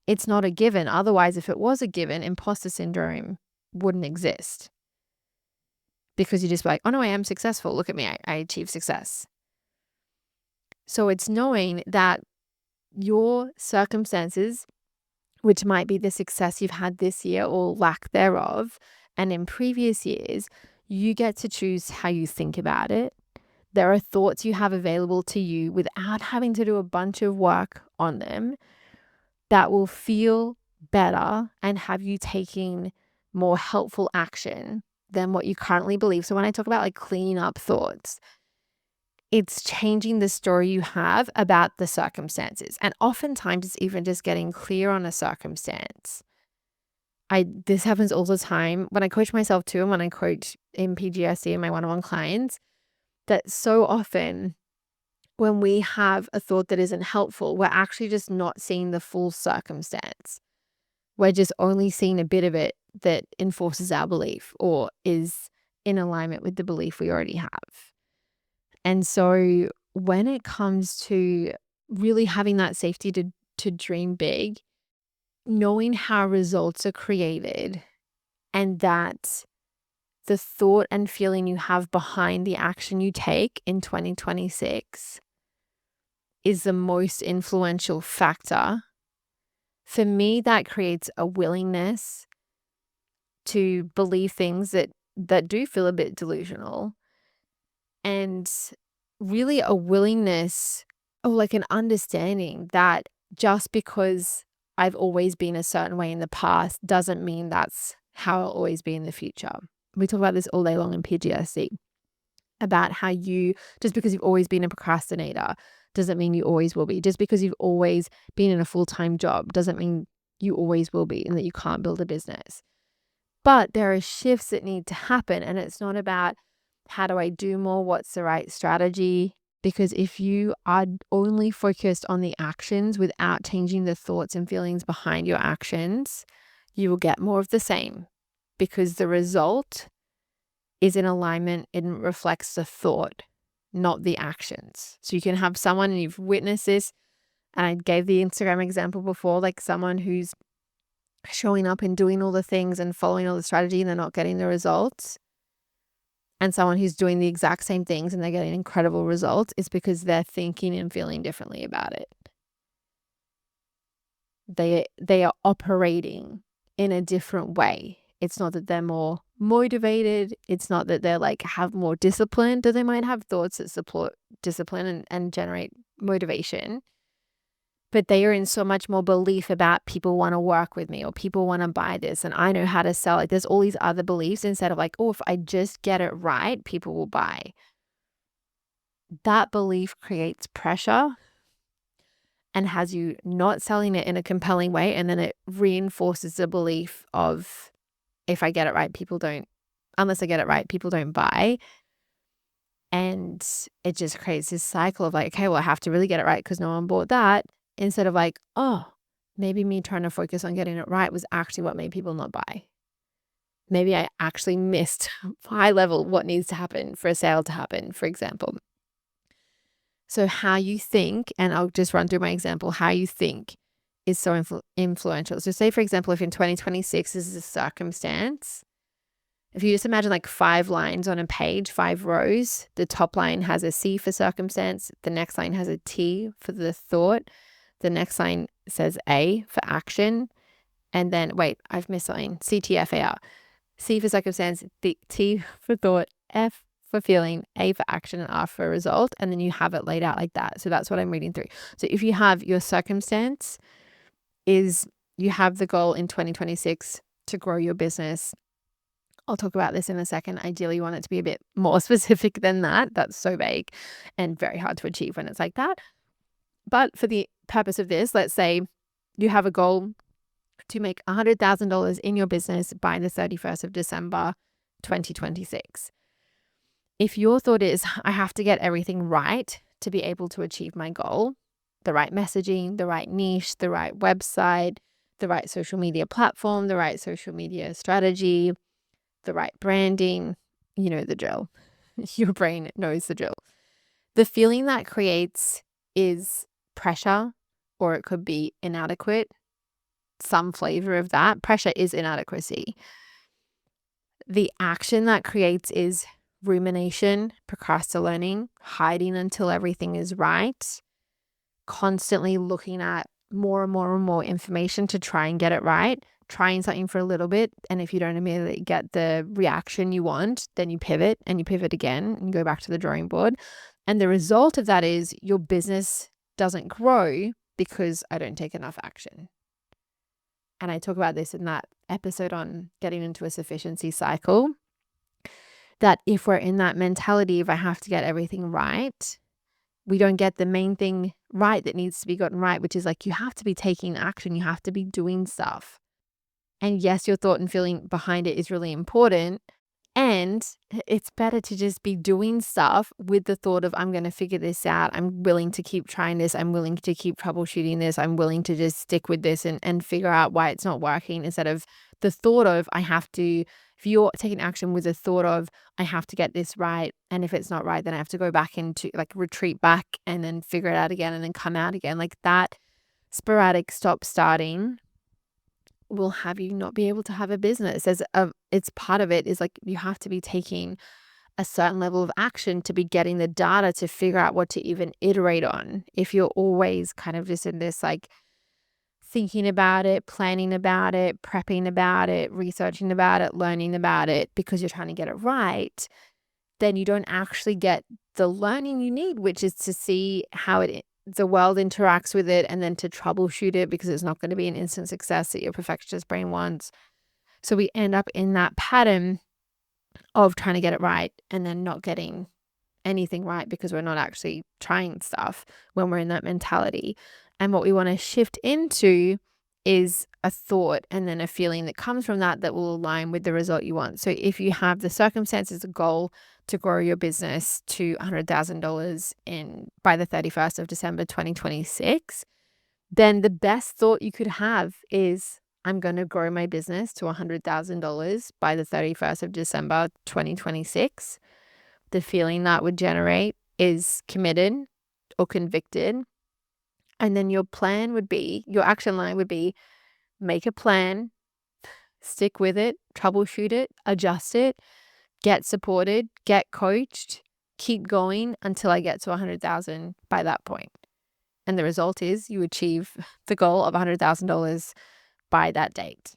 It's not a given. Otherwise, if it was a given, imposter syndrome wouldn't exist. Because you're just like, oh no, I am successful. Look at me, I achieved success. So it's knowing that your circumstances, which might be the success you've had this year or lack thereof, and in previous years, you get to choose how you think about it. There are thoughts you have available to you without having to do a bunch of work on them that will feel better and have you taking more helpful action than what you currently believe. So when I talk about like cleaning up thoughts, it's changing the story you have about the circumstances. And oftentimes it's even just getting clear on a circumstance. This happens all the time when I coach myself too, and when I coach in PGSD and my one-on-one clients, that so often when we have a thought that isn't helpful, we're actually just not seeing the full circumstance. We're just only seeing a bit of it that enforces our belief or is in alignment with the belief we already have. And so when it comes to really having that safety to dream big, knowing how results are created and that the thought and feeling you have behind the action you take in 2026 is the most influential factor. For me, that creates a willingness to believe things that do feel a bit delusional, and really a willingness or like an understanding that just because I've always been a certain way in the past doesn't mean that's how I'll always be in the future. We talk about this all day long in PGSD, about how just because you've always been a procrastinator doesn't mean you always will be. Just because you've always been in a full-time job doesn't mean you always will be and that you can't build a business. But there are shifts that need to happen, and it's not about how do I do more, what's the right strategy? Because if you are only focused on the actions without changing the thoughts and feelings behind your actions, you will get more of the same, because the result is in alignment and reflects the thought, not the actions. So you can have someone, and you've witnessed this, and I gave the Instagram example before, like someone who's showing up and doing all the things and following all the strategy and they're not getting the results, and someone who's doing the exact same things and they're getting incredible results. Is because they're thinking and feeling differently about it. They are operating in a different way. It's not that they're more motivated. It's not that they're like have more discipline, though they might have thoughts that support discipline and generate motivation. But they are in so much more belief about people want to work with me or people want to buy this and I know how to sell it. There's all these other beliefs instead of like, oh, if I just get it right, people will buy. That belief creates pressure and has you not selling it in a compelling way. And then it reinforces the belief of, if I get it right, unless I get it right, people don't buy. And it just creates this cycle of like, okay, well, I have to really get it right because no one bought that. Instead of like, oh, maybe me trying to focus on getting it right was actually what made people not buy. Maybe I actually missed high level what needs to happen for a sale to happen, for example. So how you think, and I'll just run through my example, how you think is so influential. So say, for example, if in 2026 this is a circumstance, if you just imagine like 5 lines on a page, 5 rows, the top line has a C for circumstance, the next line has a T for the thought, the next line says A for action, and then, wait, I've missed a line, CTFAR. C for circumstance, the T for thought, F for feeling, A for action, and R for result. And then you have it laid out like that. So that's what I'm reading through. So if you have your circumstance is you have the goal in 2026 to grow your business. I'll talk about this in a second. Ideally, you want it to be a bit more specific than that. That's so vague and very hard to achieve when it's like that. But for the purpose of this, let's say you have a goal to make $100,000 in your business by the 31st of December, 2026. If your thought is, I have to get everything right to be able to achieve my goal, the right messaging, the right niche, the right website, the right social media platform, the right social media strategy, the right branding, you know the drill. Your brain knows the drill. The feeling that creates is pressure, or it could be inadequate. Some flavor of that. Pressure is inadequacy. The action that creates is rumination, procrastinating, hiding until everything is right, constantly looking at more and more and more information to try and get it right, trying something for a little bit. And if you don't immediately get the reaction you want, then you pivot and you pivot again and you go back to the drawing board. And the result of that is your business doesn't grow because I don't take enough action. And I talk about this in that episode on getting into a sufficiency cycle, that if we're in that mentality, if I have to get everything right, we don't get the main thing right that needs to be gotten right, which is like you have to be taking action. You have to be doing stuff. And yes, your thought and feeling behind it is really important. And it's better to just be doing stuff with the thought of, I'm going to figure this out. I'm willing to keep trying this. I'm willing to keep troubleshooting this. I'm willing to just stick with this and figure out why it's not working, instead of the thought of, I have to, if you're taking action with the thought of, I have to get this right. And if it's not right, then I have to go back into, like, retreat back and then figure it out again and then come out again. Like that sporadic stop starting will have you not be able to have a business. It's part of it is like you have to be taking a certain level of action to be getting the data to figure out what to even iterate on. If you're always kind of just in this like thinking about it, planning about it, prepping about it, researching about it, learning about it because you're trying to get it right, then you don't actually get the learning you need, which is to see how the world interacts with it and then to troubleshoot it, because it's not going to be an instant success that your perfectionist brain wants. So we end up in that pattern of trying to get it right and then not getting anything right because we're not actually trying stuff when we're in that mentality. And what we want to shift into is a thought and then a feeling that comes from that will align with the result you want. So if you have the circumstances, a goal to grow your business to $100,000 by the 31st of December 2026, then the best thought you could have is, I'm going to grow my business to $100,000 by the 31st of December 2026. The feeling that would generate is committed or convicted. And then your plan would be, your action line would be, make a plan, stick with it, troubleshoot it, adjust it, get supported, get coached, keep going until I get to 100,000 by that point. And the result is you achieve the goal of $100,000 by that date.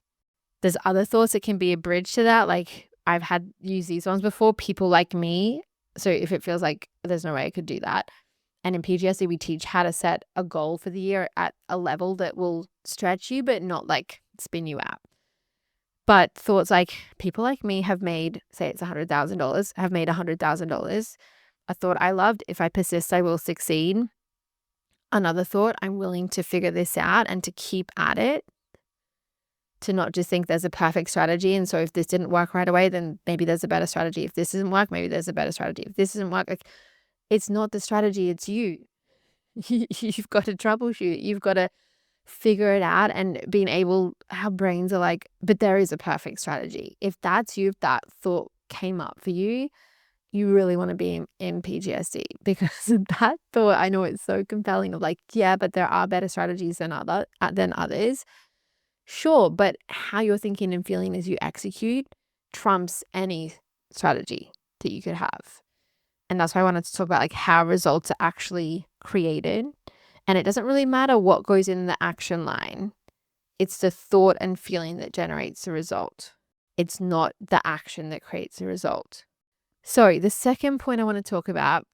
There's other thoughts that can be a bridge to that. Like I've had used these ones before, people like me. So if it feels like there's no way I could do that. And in PGSD, we teach how to set a goal for the year at a level that will stretch you, but not like spin you out. But thoughts like people like me have made, say it's $100,000, have made $100,000. A thought I loved, if I persist, I will succeed. Another thought, I'm willing to figure this out and to keep at it. To not just think there's a perfect strategy. And so if this didn't work right away, then maybe there's a better strategy. If this doesn't work, maybe there's a better strategy. If this doesn't work, like, it's not the strategy, it's you. You've got to troubleshoot. You've got to figure it out and being able, our brains are like, but there is a perfect strategy. If that's you, if that thought came up for you, you really want to be in PTSD because that thought, I know it's so compelling of like, yeah, but there are better strategies than others. Sure, but how you're thinking and feeling as you execute trumps any strategy that you could have. And that's why I wanted to talk about like how results are actually created. And it doesn't really matter what goes in the action line. It's the thought and feeling that generates the result. It's not the action that creates the result. So the second point I want to talk about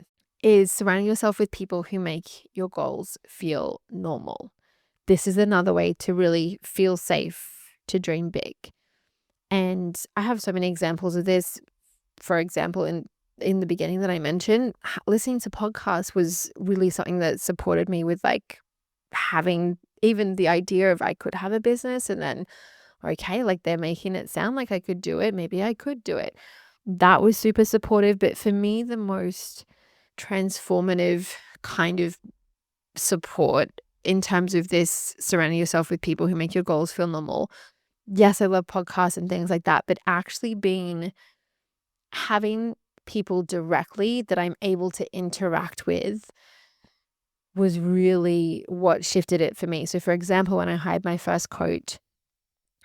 is surrounding yourself with people who make your goals feel normal. This is another way to really feel safe to dream big. And I have so many examples of this. For example, in the beginning that I mentioned, listening to podcasts was really something that supported me with like having even the idea of I could have a business, and then, okay, like they're making it sound like I could do it. Maybe I could do it. That was super supportive. But for me, the most transformative kind of support in terms of this surrounding yourself with people who make your goals feel normal. Yes, I love podcasts and things like that, but actually having people directly that I'm able to interact with was really what shifted it for me. So for example, when I hired my first coach,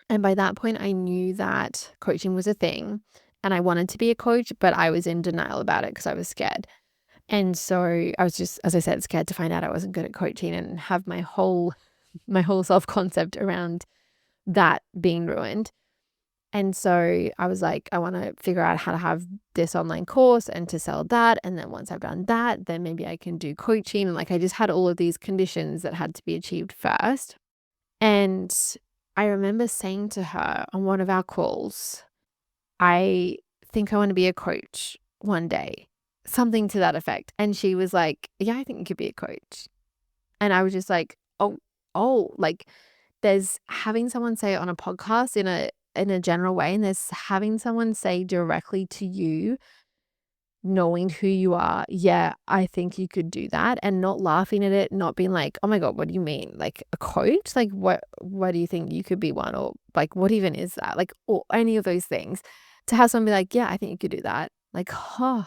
and by that point I knew that coaching was a thing and I wanted to be a coach, but I was in denial about it because I was scared. And so I was just, as I said, scared to find out I wasn't good at coaching and have my whole self-concept around that being ruined. And so I was like, I want to figure out how to have this online course and to sell that. And then once I've done that, then maybe I can do coaching. And like, I just had all of these conditions that had to be achieved first. And I remember saying to her on one of our calls, I think I want to be a coach one day, something to that effect. And she was like, yeah, I think you could be a coach. And I was just like, oh, like there's having someone say it on a podcast in a general way, and there's having someone say directly to you, knowing who you are, yeah, I think you could do that, and not laughing at it, not being like, oh my God, what do you mean? Like a coach? Like what do you think you could be one? Or like what even is that? Like, or any of those things. To have someone be like, yeah, I think you could do that. Like, oh,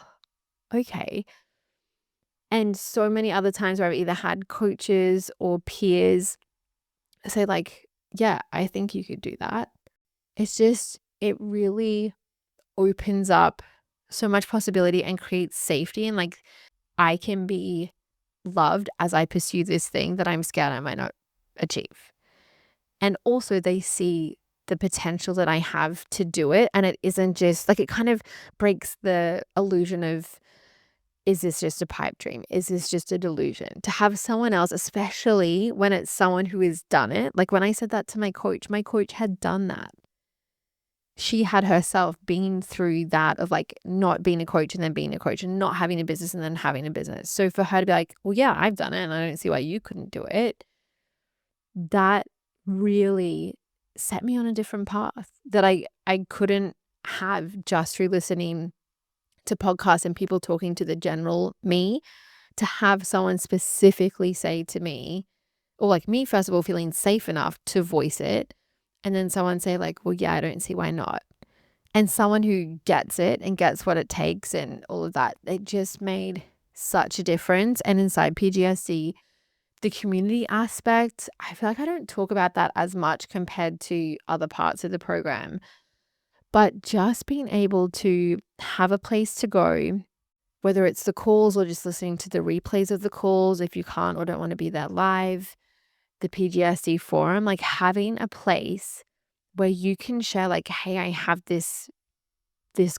okay. And so many other times where I've either had coaches or peers say like, yeah, I think you could do that. It's just, it really opens up so much possibility and creates safety. And like, I can be loved as I pursue this thing that I'm scared I might not achieve. And also they see the potential that I have to do it. And it isn't just like, it kind of breaks the illusion of, is this just a pipe dream? Is this just a delusion? To have someone else, especially when it's someone who has done it. Like when I said that to my coach had done that. She had herself been through that of like not being a coach and then being a coach and not having a business and then having a business. So for her to be like, well, yeah, I've done it and I don't see why you couldn't do it. That really set me on a different path that I couldn't have just through listening to podcasts and people talking to the general me. To have someone specifically say to me, or like me, first of all, feeling safe enough to voice it. And then someone say like, well, yeah, I don't see why not. And someone who gets it and gets what it takes and all of that, it just made such a difference. And inside PGSD, the community aspect, I feel like I don't talk about that as much compared to other parts of the program. But just being able to have a place to go, whether it's the calls or just listening to the replays of the calls, if you can't or don't want to be there live, the PGSD forum, like having a place where you can share like, hey, I have this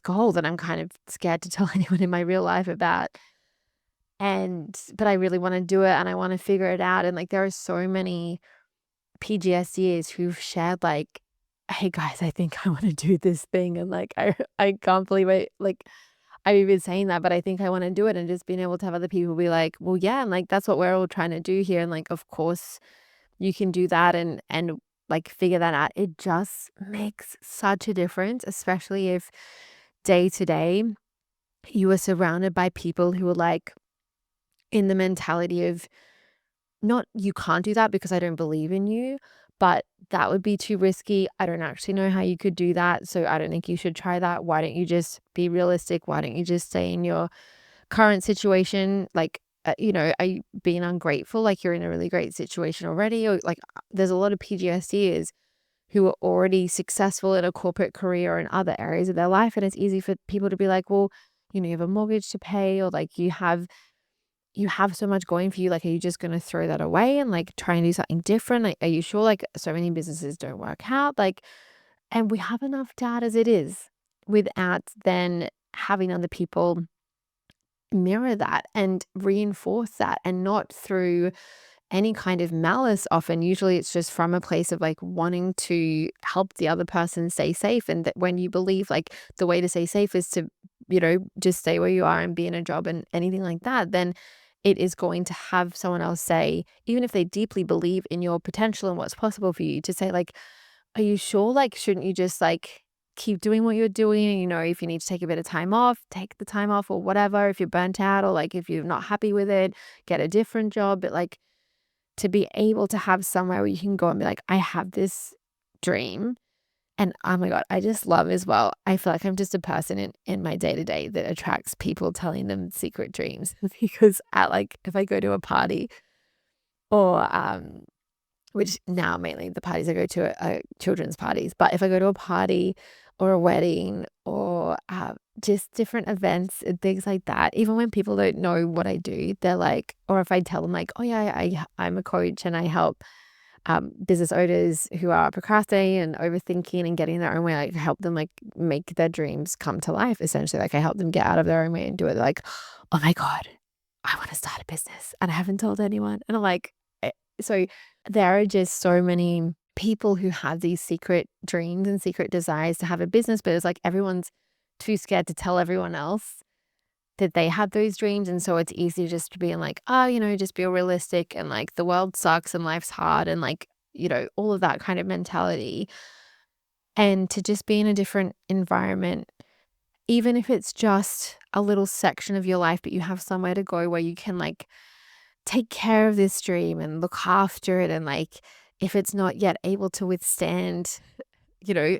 goal that I'm kind of scared to tell anyone in my real life about. But I really want to do it and I want to figure it out. And like, there are so many PGSDs who've shared like, hey guys, I think I want to do this thing. And like, I can't believe I've even saying that, but I think I want to do it. And just being able to have other people be like, well, yeah. And like, that's what we're all trying to do here. And like, of course you can do that and like figure that out. It just makes such a difference, especially if day to day you are surrounded by people who are like in the mentality of not you can't do that because I don't believe in you, but that would be too risky. I don't actually know how you could do that. So I don't think you should try that. Why don't you just be realistic? Why don't you just stay in your current situation? Like, are you being ungrateful? Like you're in a really great situation already? Or like there's a lot of PGSDers who are already successful in a corporate career or in other areas of their life. And it's easy for people to be like, well, you have a mortgage to pay, or like you have so much going for you. Like, are you just going to throw that away and like try and do something different? Like, are you sure? Like, so many businesses don't work out. Like, and we have enough doubt as it is without then having other people mirror that and reinforce that, and not through any kind of malice. Often, usually it's just from a place of like wanting to help the other person stay safe. And that when you believe like the way to stay safe is to, just stay where you are and be in a job and anything like that, then it is going to have someone else say, even if they deeply believe in your potential and what's possible for you, to say like, are you sure? Like, shouldn't you just like keep doing what you're doing? If you need to take a bit of time off, take the time off or whatever. If you're burnt out or like if you're not happy with it, get a different job. But like, to be able to have somewhere where you can go and be like, I have this dream. And oh my God, I just love as well. I feel like I'm just a person in my day to day that attracts people telling them secret dreams because if I go to a party or, which now mainly the parties I go to are children's parties, but if I go to a party or a wedding or just different events and things like that, even when people don't know what I do, they're like, or if I tell them like, oh yeah, I'm a coach and I help business owners who are procrastinating and overthinking and getting their own way, like help them like make their dreams come to life. Essentially, like I help them get out of their own way and do it. They're like, oh my God, I want to start a business and I haven't told anyone. And I'm like, so there are just so many people who have these secret dreams and secret desires to have a business, but it's like everyone's too scared to tell everyone else that they have those dreams. And so it's easy just to be like, oh, just be realistic and like the world sucks and life's hard and like, all of that kind of mentality. And to just be in a different environment, even if it's just a little section of your life, but you have somewhere to go where you can like take care of this dream and look after it. And like, if it's not yet able to withstand,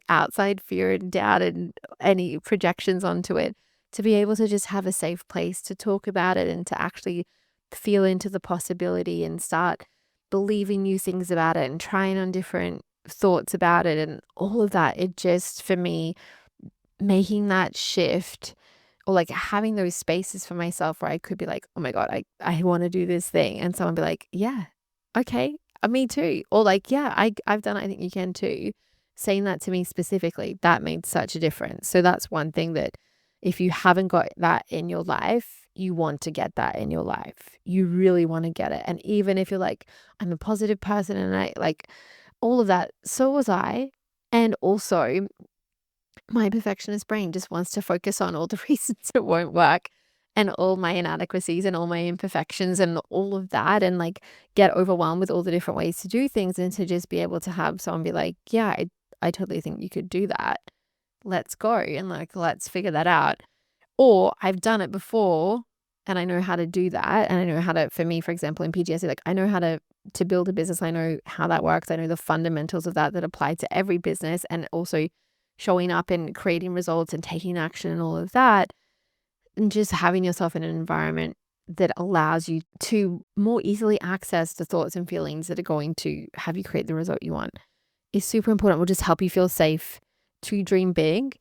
outside fear and doubt and any projections onto it, to be able to just have a safe place to talk about it and to actually feel into the possibility and start believing new things about it and trying on different thoughts about it and all of that. It just, for me, making that shift or like having those spaces for myself where I could be like, oh my God, I want to do this thing. And someone be like, yeah, okay, me too. Or like, yeah, I've done it. I think you can too. Saying that to me specifically, that made such a difference. So that's one thing that if you haven't got that in your life, you want to get that in your life. You really want to get it. And even if you're like, I'm a positive person and I like all of that, so was I. And also, my perfectionist brain just wants to focus on all the reasons it won't work and all my inadequacies and all my imperfections and all of that, and like get overwhelmed with all the different ways to do things, and to just be able to have someone be like, yeah, I totally think you could do that. Let's go and like, let's figure that out. Or I've done it before and I know how to do that. And I know how to, for me, for example, in PGSD, like I know how to build a business. I know how that works. I know the fundamentals of that apply to every business, and also showing up and creating results and taking action and all of that. And just having yourself in an environment that allows you to more easily access the thoughts and feelings that are going to have you create the result you want is super important. It will just help you feel safe to dream big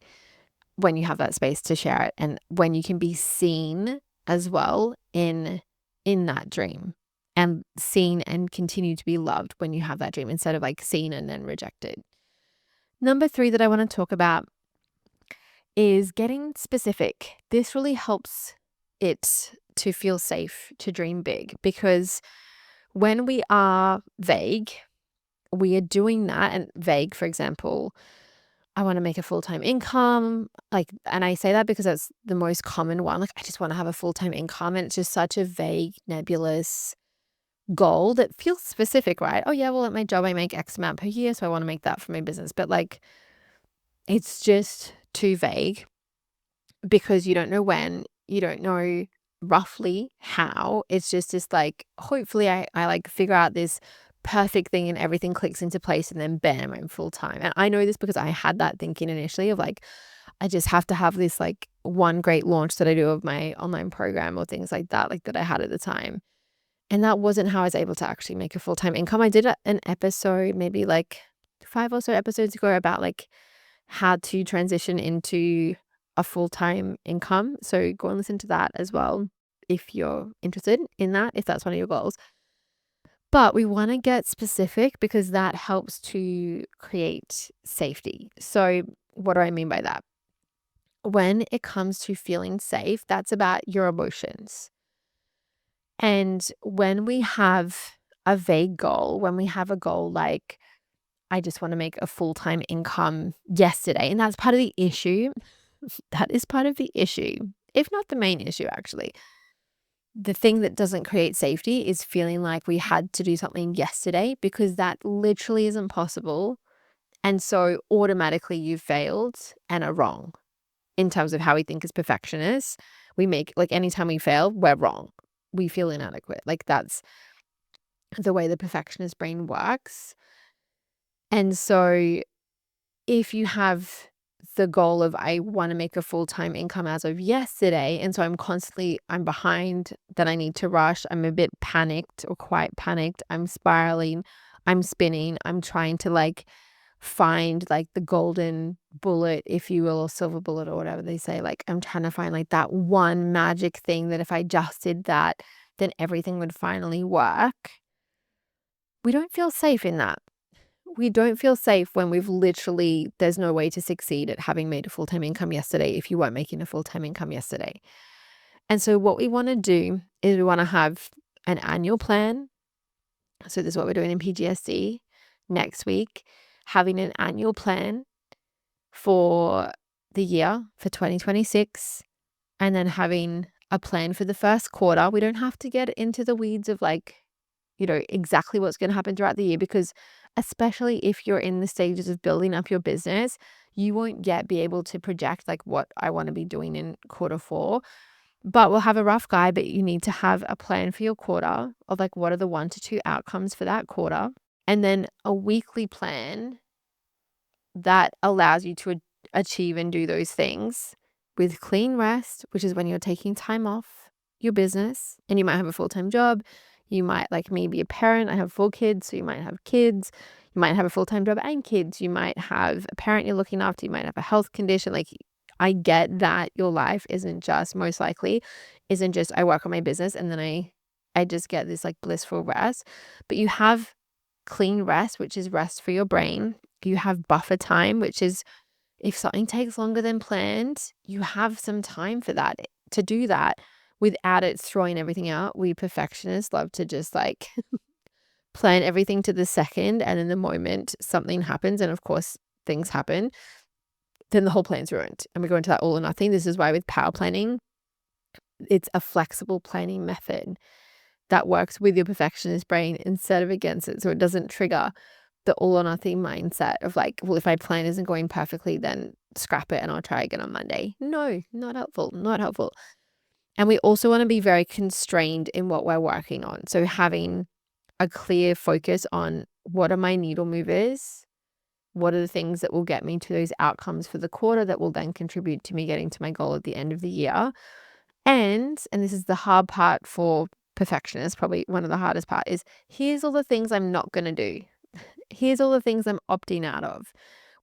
when you have that space to share it, and when you can be seen as well in that dream, and seen and continue to be loved when you have that dream, instead of like seen and then rejected. Number 3 that I want to talk about is getting specific. This really helps it to feel safe to dream big, because when we are vague, we are doing that. And vague, for example, I want to make a full-time income. Like, and I say that because that's the most common one. Like, I just want to have a full-time income. And it's just such a vague, nebulous goal that feels specific, right? Oh yeah, well at my job I make X amount per year, so I want to make that for my business. But like, it's just too vague, because you don't know when, you don't know roughly how. It's just this like, hopefully I like figure out this perfect thing and everything clicks into place and then bam, I'm full time. And I know this because I had that thinking initially of like, I just have to have this like one great launch that I do of my online program or things like that, like that I had at the time. And that wasn't how I was able to actually make a full-time income. I did an episode maybe like 5 or so episodes ago about like how to transition into a full-time income. So go and listen to that as well if you're interested in that, if that's one of your goals. But we want to get specific because that helps to create safety. So what do I mean by that? When it comes to feeling safe, that's about your emotions. And when we have a vague goal, when we have a goal like, I just want to make a full-time income yesterday, and that's part of the issue. That is part of the issue, if not the main issue, actually. The thing that doesn't create safety is feeling like we had to do something yesterday because that literally isn't possible. And so automatically you failed and are wrong in terms of how we think as perfectionists. We make like anytime we fail, we're wrong. We feel inadequate. Like that's the way the perfectionist brain works. And so if you have the goal of I want to make a full-time income as of yesterday, and so I'm behind, that I need to rush, I'm a bit panicked or quite panicked, I'm spiraling, I'm spinning, I'm trying to like find like the golden bullet, if you will, or silver bullet or whatever they say. Like I'm trying to find like that one magic thing that if I just did that, then everything would finally work. We don't feel safe in that. We don't feel safe when there's no way to succeed at having made a full-time income yesterday if you weren't making a full-time income yesterday. And so what we want to do is we want to have an annual plan. So this is what we're doing in PGSD next week, having an annual plan for the year for 2026, and then having a plan for the first quarter. We don't have to get into the weeds of like, exactly what's going to happen throughout the year, because especially if you're in the stages of building up your business, you won't yet be able to project like what I want to be doing in quarter 4. But we'll have a rough guide, but you need to have a plan for your quarter of like what are the 1 to 2 outcomes for that quarter, and then a weekly plan that allows you to achieve and do those things with clean rest, which is when you're taking time off your business. And you might have a full-time job. You might, like me, be a parent. I have 4 kids, so you might have kids. You might have a full-time job and kids. You might have a parent you're looking after. You might have a health condition. Like, I get that your life most likely isn't just I work on my business and then I just get this like blissful rest. But you have clean rest, which is rest for your brain. You have buffer time, which is if something takes longer than planned, you have some time for that, to do that without it throwing everything out. We perfectionists love to just like plan everything to the second, and in the moment something happens, and of course things happen, then the whole plan's ruined. And we go into that all or nothing. This is why with power planning, it's a flexible planning method that works with your perfectionist brain instead of against it. So it doesn't trigger the all or nothing mindset of like, well, if my plan isn't going perfectly, then scrap it and I'll try again on Monday. No, not helpful, not helpful. And we also want to be very constrained in what we're working on. So having a clear focus on what are my needle movers? What are the things that will get me to those outcomes for the quarter that will then contribute to me getting to my goal at the end of the year? And this is the hard part for perfectionists, probably one of the hardest part, is here's all the things I'm not going to do. Here's all the things I'm opting out of.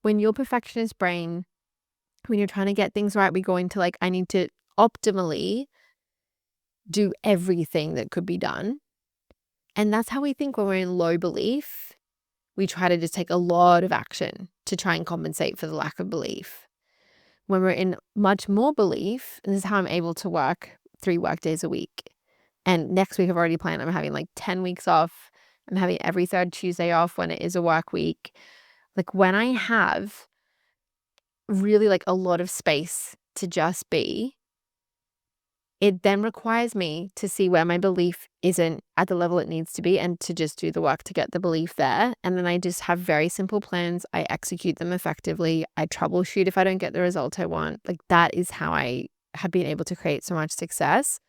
When your perfectionist brain, when you're trying to get things right, we go into like, I need to optimally do everything that could be done. And that's how we think when we're in low belief. We try to just take a lot of action to try and compensate for the lack of belief. When we're in much more belief, and this is how I'm able to work 3 work days a week. And next week I've already planned, I'm having like 10 weeks off. I'm having every 3rd Tuesday off when it is a work week. Like when I have really like a lot of space to just be, it then requires me to see where my belief isn't at the level it needs to be and to just do the work to get the belief there. And then I just have very simple plans. I execute them effectively. I troubleshoot if I don't get the result I want. Like that is how I have been able to create so much success.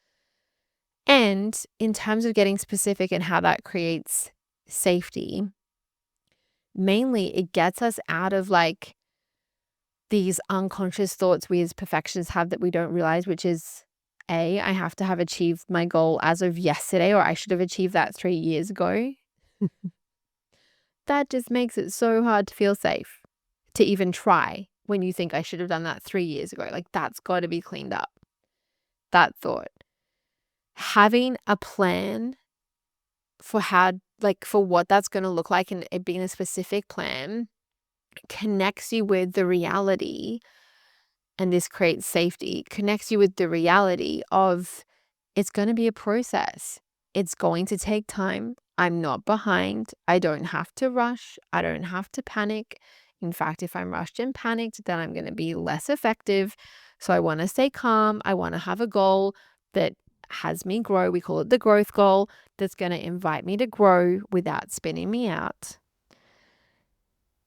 And in terms of getting specific and how that creates safety, mainly it gets us out of like these unconscious thoughts we as perfectionists have that we don't realize, which is I have to have achieved my goal as of yesterday, or I should have achieved that 3 years ago. That just makes it so hard to feel safe to even try when you think I should have done that 3 years ago. Like that's got to be cleaned up. That thought. Having a plan for for what that's going to look like and it being a specific plan connects you with the reality, and this creates safety, connects you with the reality of it's going to be a process. It's going to take time. I'm not behind. I don't have to rush. I don't have to panic. In fact, if I'm rushed and panicked, then I'm going to be less effective. So I want to stay calm. I want to have a goal that has me grow. We call it the growth goal, that's going to invite me to grow without spinning me out.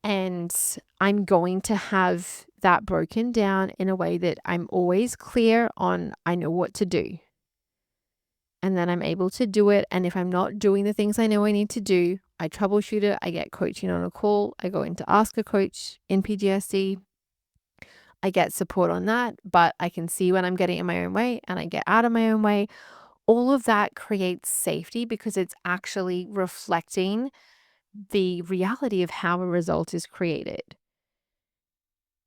And I'm going to have that broken down in a way that I'm always clear on, I know what to do. And then I'm able to do it. And if I'm not doing the things I know I need to do, I troubleshoot it. I get coaching on a call. I go in to ask a coach in PTSD. I get support on that, but I can see when I'm getting in my own way and I get out of my own way. All of that creates safety because it's actually reflecting the reality of how a result is created.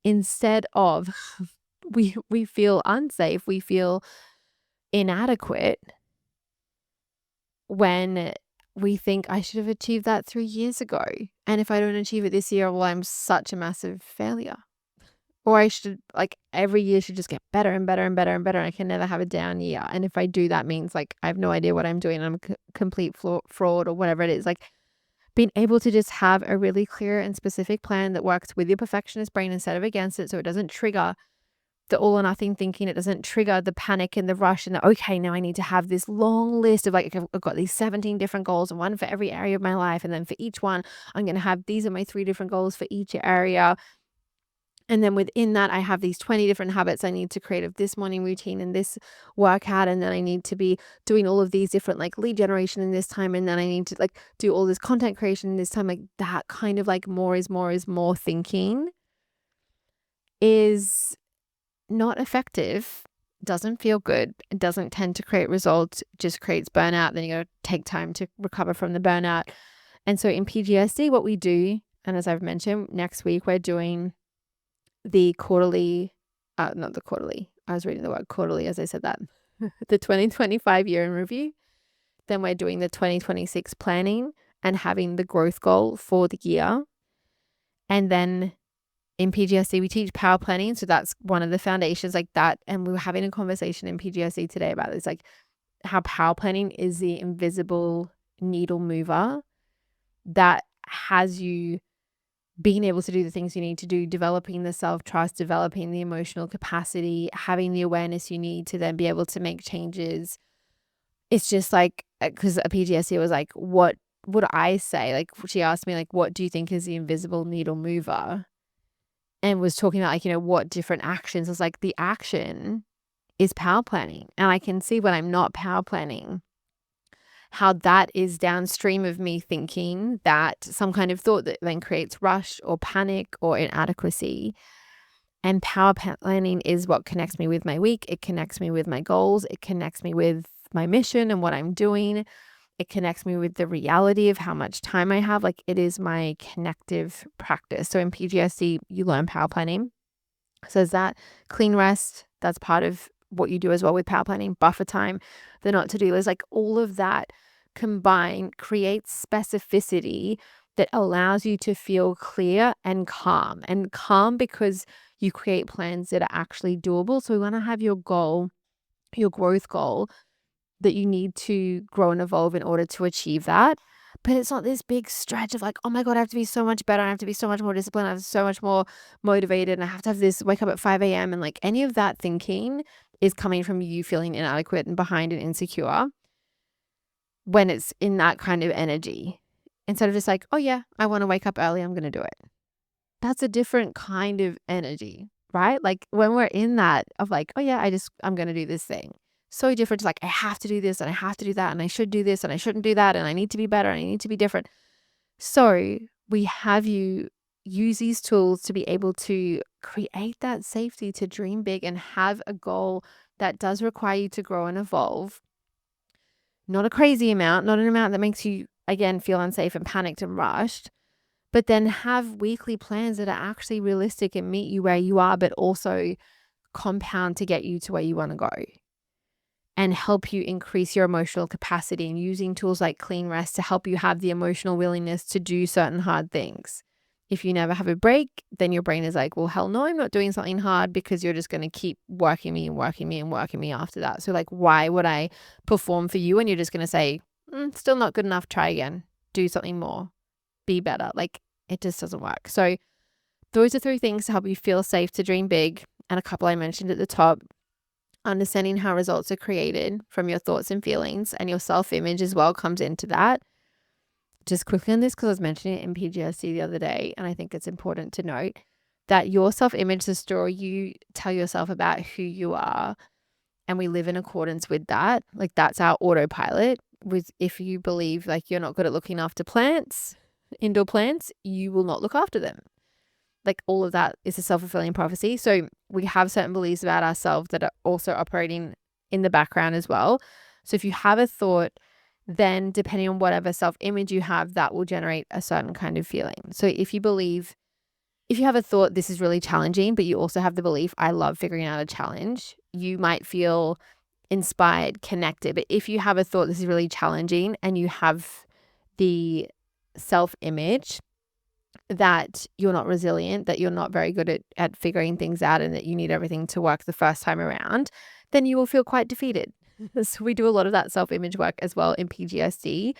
Instead of we feel unsafe, we feel inadequate when we think I should have achieved that 3 years ago. And if I don't achieve it this year, well, I'm such a massive failure. Or I should, like, every year should just get better and better and better and better. And I can never have a down year. And if I do, that means like I have no idea what I'm doing. I'm a complete fraud or whatever it is. Like being able to just have a really clear and specific plan that works with your perfectionist brain instead of against it. So it doesn't trigger the all or nothing thinking. It doesn't trigger the panic and the rush and the, okay, now I need to have this long list of like, I've got these 17 different goals, one for every area of my life. And then for each one, I'm going to have, these are my 3 different goals for each area. And then within that, I have these 20 different habits I need to create of this morning routine and this workout. And then I need to be doing all of these different like lead generation in this time. And then I need to like do all this content creation in this time. Like that kind of like more is more thinking is not effective, doesn't feel good, it doesn't tend to create results, just creates burnout. Then you got to take time to recover from the burnout. And so in PTSD, what we do, and as I've mentioned, next week we're doing the quarterly, not the quarterly, I was reading the word quarterly as I said that, the 2025 year in review. Then we're doing the 2026 planning and having the growth goal for the year. And then in PTSD, we teach power planning. So that's one of the foundations like that. And we were having a conversation in PTSD today about this, like how power planning is the invisible needle mover that has you being able to do the things you need to do, developing the self-trust, developing the emotional capacity, having the awareness you need to then be able to make changes. It's just like, because a PTSD was like, what would I say? Like she asked me like, what do you think is the invisible needle mover? And was talking about like, what different actions. I was like, the action is power planning. And I can see when I'm not power planning, how that is downstream of me thinking that some kind of thought that then creates rush or panic or inadequacy. And power planning is what connects me with my week. It connects me with my goals. It connects me with my mission and what I'm doing. It connects me with the reality of how much time I have. Like it is my connective practice. So in PTSD, you learn power planning. So is that clean rest? That's part of what you do as well with power planning, buffer time, the not to do list, like all of that combined creates specificity that allows you to feel clear and calm because you create plans that are actually doable. So we want to have your goal, your growth goal that you need to grow and evolve in order to achieve that. But it's not this big stretch of like, oh my God, I have to be so much better. I have to be so much more disciplined. I have so much more motivated. And I have to have this wake up at 5 a.m. And like any of that thinking is coming from you feeling inadequate and behind and insecure when it's in that kind of energy. Instead of just like, oh yeah, I want to wake up early. I'm going to do it. That's a different kind of energy, right? Like when we're in that of like, oh yeah, I'm going to do this thing. so different to like, I have to do this and I have to do that and I should do this and I shouldn't do that and I need to be better and I need to be different. So we have you use these tools to be able to create that safety to dream big and have a goal that does require you to grow and evolve. Not a crazy amount, not an amount that makes you, again, feel unsafe and panicked and rushed, but then have weekly plans that are actually realistic and meet you where you are, but also compound to get you to where you want to go and help you increase your emotional capacity, and using tools like clean rest to help you have the emotional willingness to do certain hard things. If you never have a break, then your brain is like, well, hell no, I'm not doing something hard, because you're just going to keep working me and working me and working me after that. So like, why would I perform for you? And you're just going to say, still not good enough. Try again, do something more, be better. Like, it just doesn't work. So those are 3 things to help you feel safe to dream big. And a couple I mentioned at the top. Understanding how results are created from your thoughts and feelings, and your self-image as well comes into that. Just quickly on this, because I was mentioning it in PGSD the other day, and I think it's important to note that your self-image, the story you tell yourself about who you are, and we live in accordance with that. Like, that's our autopilot. With, if you believe like you're not good at looking after plants, indoor plants, you will not look after them. Like, all of that is a self-fulfilling prophecy. So we have certain beliefs about ourselves that are also operating in the background as well. So if you have a thought, then depending on whatever self-image you have, that will generate a certain kind of feeling. So if you have a thought, this is really challenging, but you also have the belief, I love figuring out a challenge, you might feel inspired, connected. But if you have a thought, this is really challenging, and you have the self-image that you're not resilient, that you're not very good at figuring things out, and that you need everything to work the first time around, then you will feel quite defeated. So we do a lot of that self-image work as well in PGSD.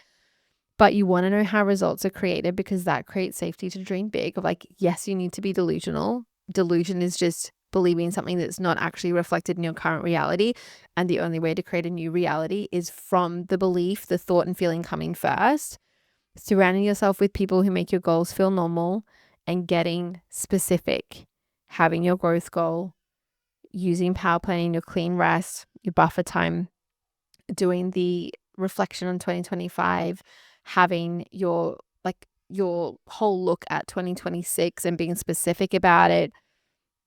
But you want to know how results are created, because that creates safety to dream big. Of like, yes, you need to be delusional. Delusion is just believing something that's not actually reflected in your current reality. And the only way to create a new reality is from the belief, the thought and feeling coming first. Surrounding yourself with people who make your goals feel normal, and getting specific, having your growth goal, using power planning, your clean rest, your buffer time, doing the reflection on 2025, having your whole look at 2026 and being specific about it.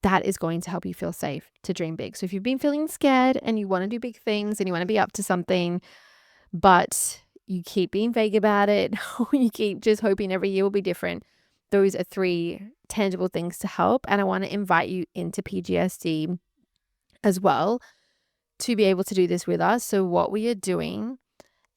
That is going to help you feel safe to dream big. So if you've been feeling scared and you want to do big things and you want to be up to something, but you keep being vague about it, or you keep just hoping every year will be different, those are 3 tangible things to help. And I want to invite you into PGSD as well to be able to do this with us. So what we are doing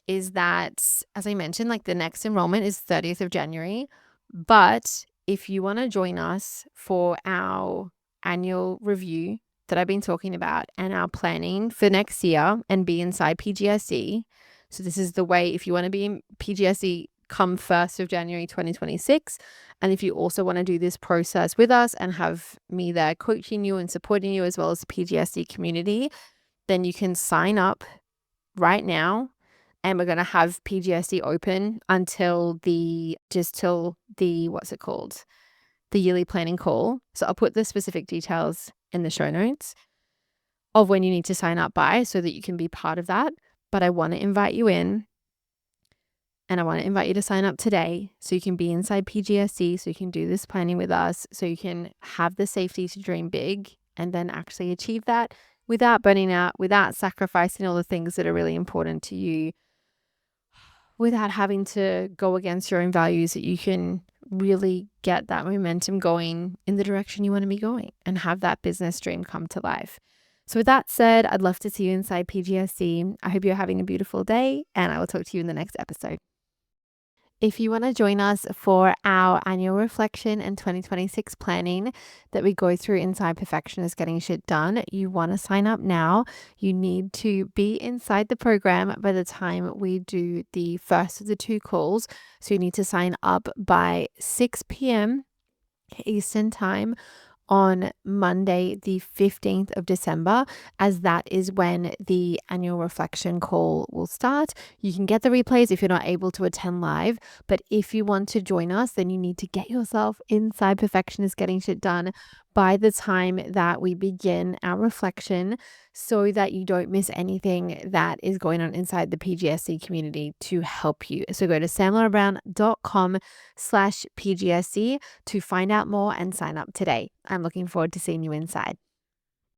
is that, as I mentioned, like, the next enrollment is 30th of January. But if you want to join us for our annual review that I've been talking about, and our planning for next year, and be inside PGSD. So this is the way, if you want to be in PGSD, come 1st of January 2026. And if you also want to do this process with us and have me there coaching you and supporting you, as well as the PGSD community, then you can sign up right now. And we're going to have PGSD open until the what's it called? The yearly planning call. So I'll put the specific details in the show notes of when you need to sign up by, so that you can be part of that. But I want to invite you in, and I want to invite you to sign up today, so you can be inside PGSD, so you can do this planning with us, so you can have the safety to dream big, and then actually achieve that without burning out, without sacrificing all the things that are really important to you, without having to go against your own values, that you can really get that momentum going in the direction you want to be going and have that business dream come to life. So with that said, I'd love to see you inside PGSD. I hope you're having a beautiful day, and I will talk to you in the next episode. If you want to join us for our annual reflection and 2026 planning that we go through inside Perfectionists Getting Shit Done, you want to sign up now. You need to be inside the program by the time we do the first of the 2 calls. So you need to sign up by 6 p.m. Eastern time on Monday, the 15th of December, as that is when the annual reflection call will start. You can get the replays if you're not able to attend live, but if you want to join us, then you need to get yourself inside Perfectionists Getting Shit Done by the time that we begin our reflection so that you don't miss anything that is going on inside the PGSC community to help you. So go to samlarabrown.com/PGSC to find out more and sign up today. I'm looking forward to seeing you inside.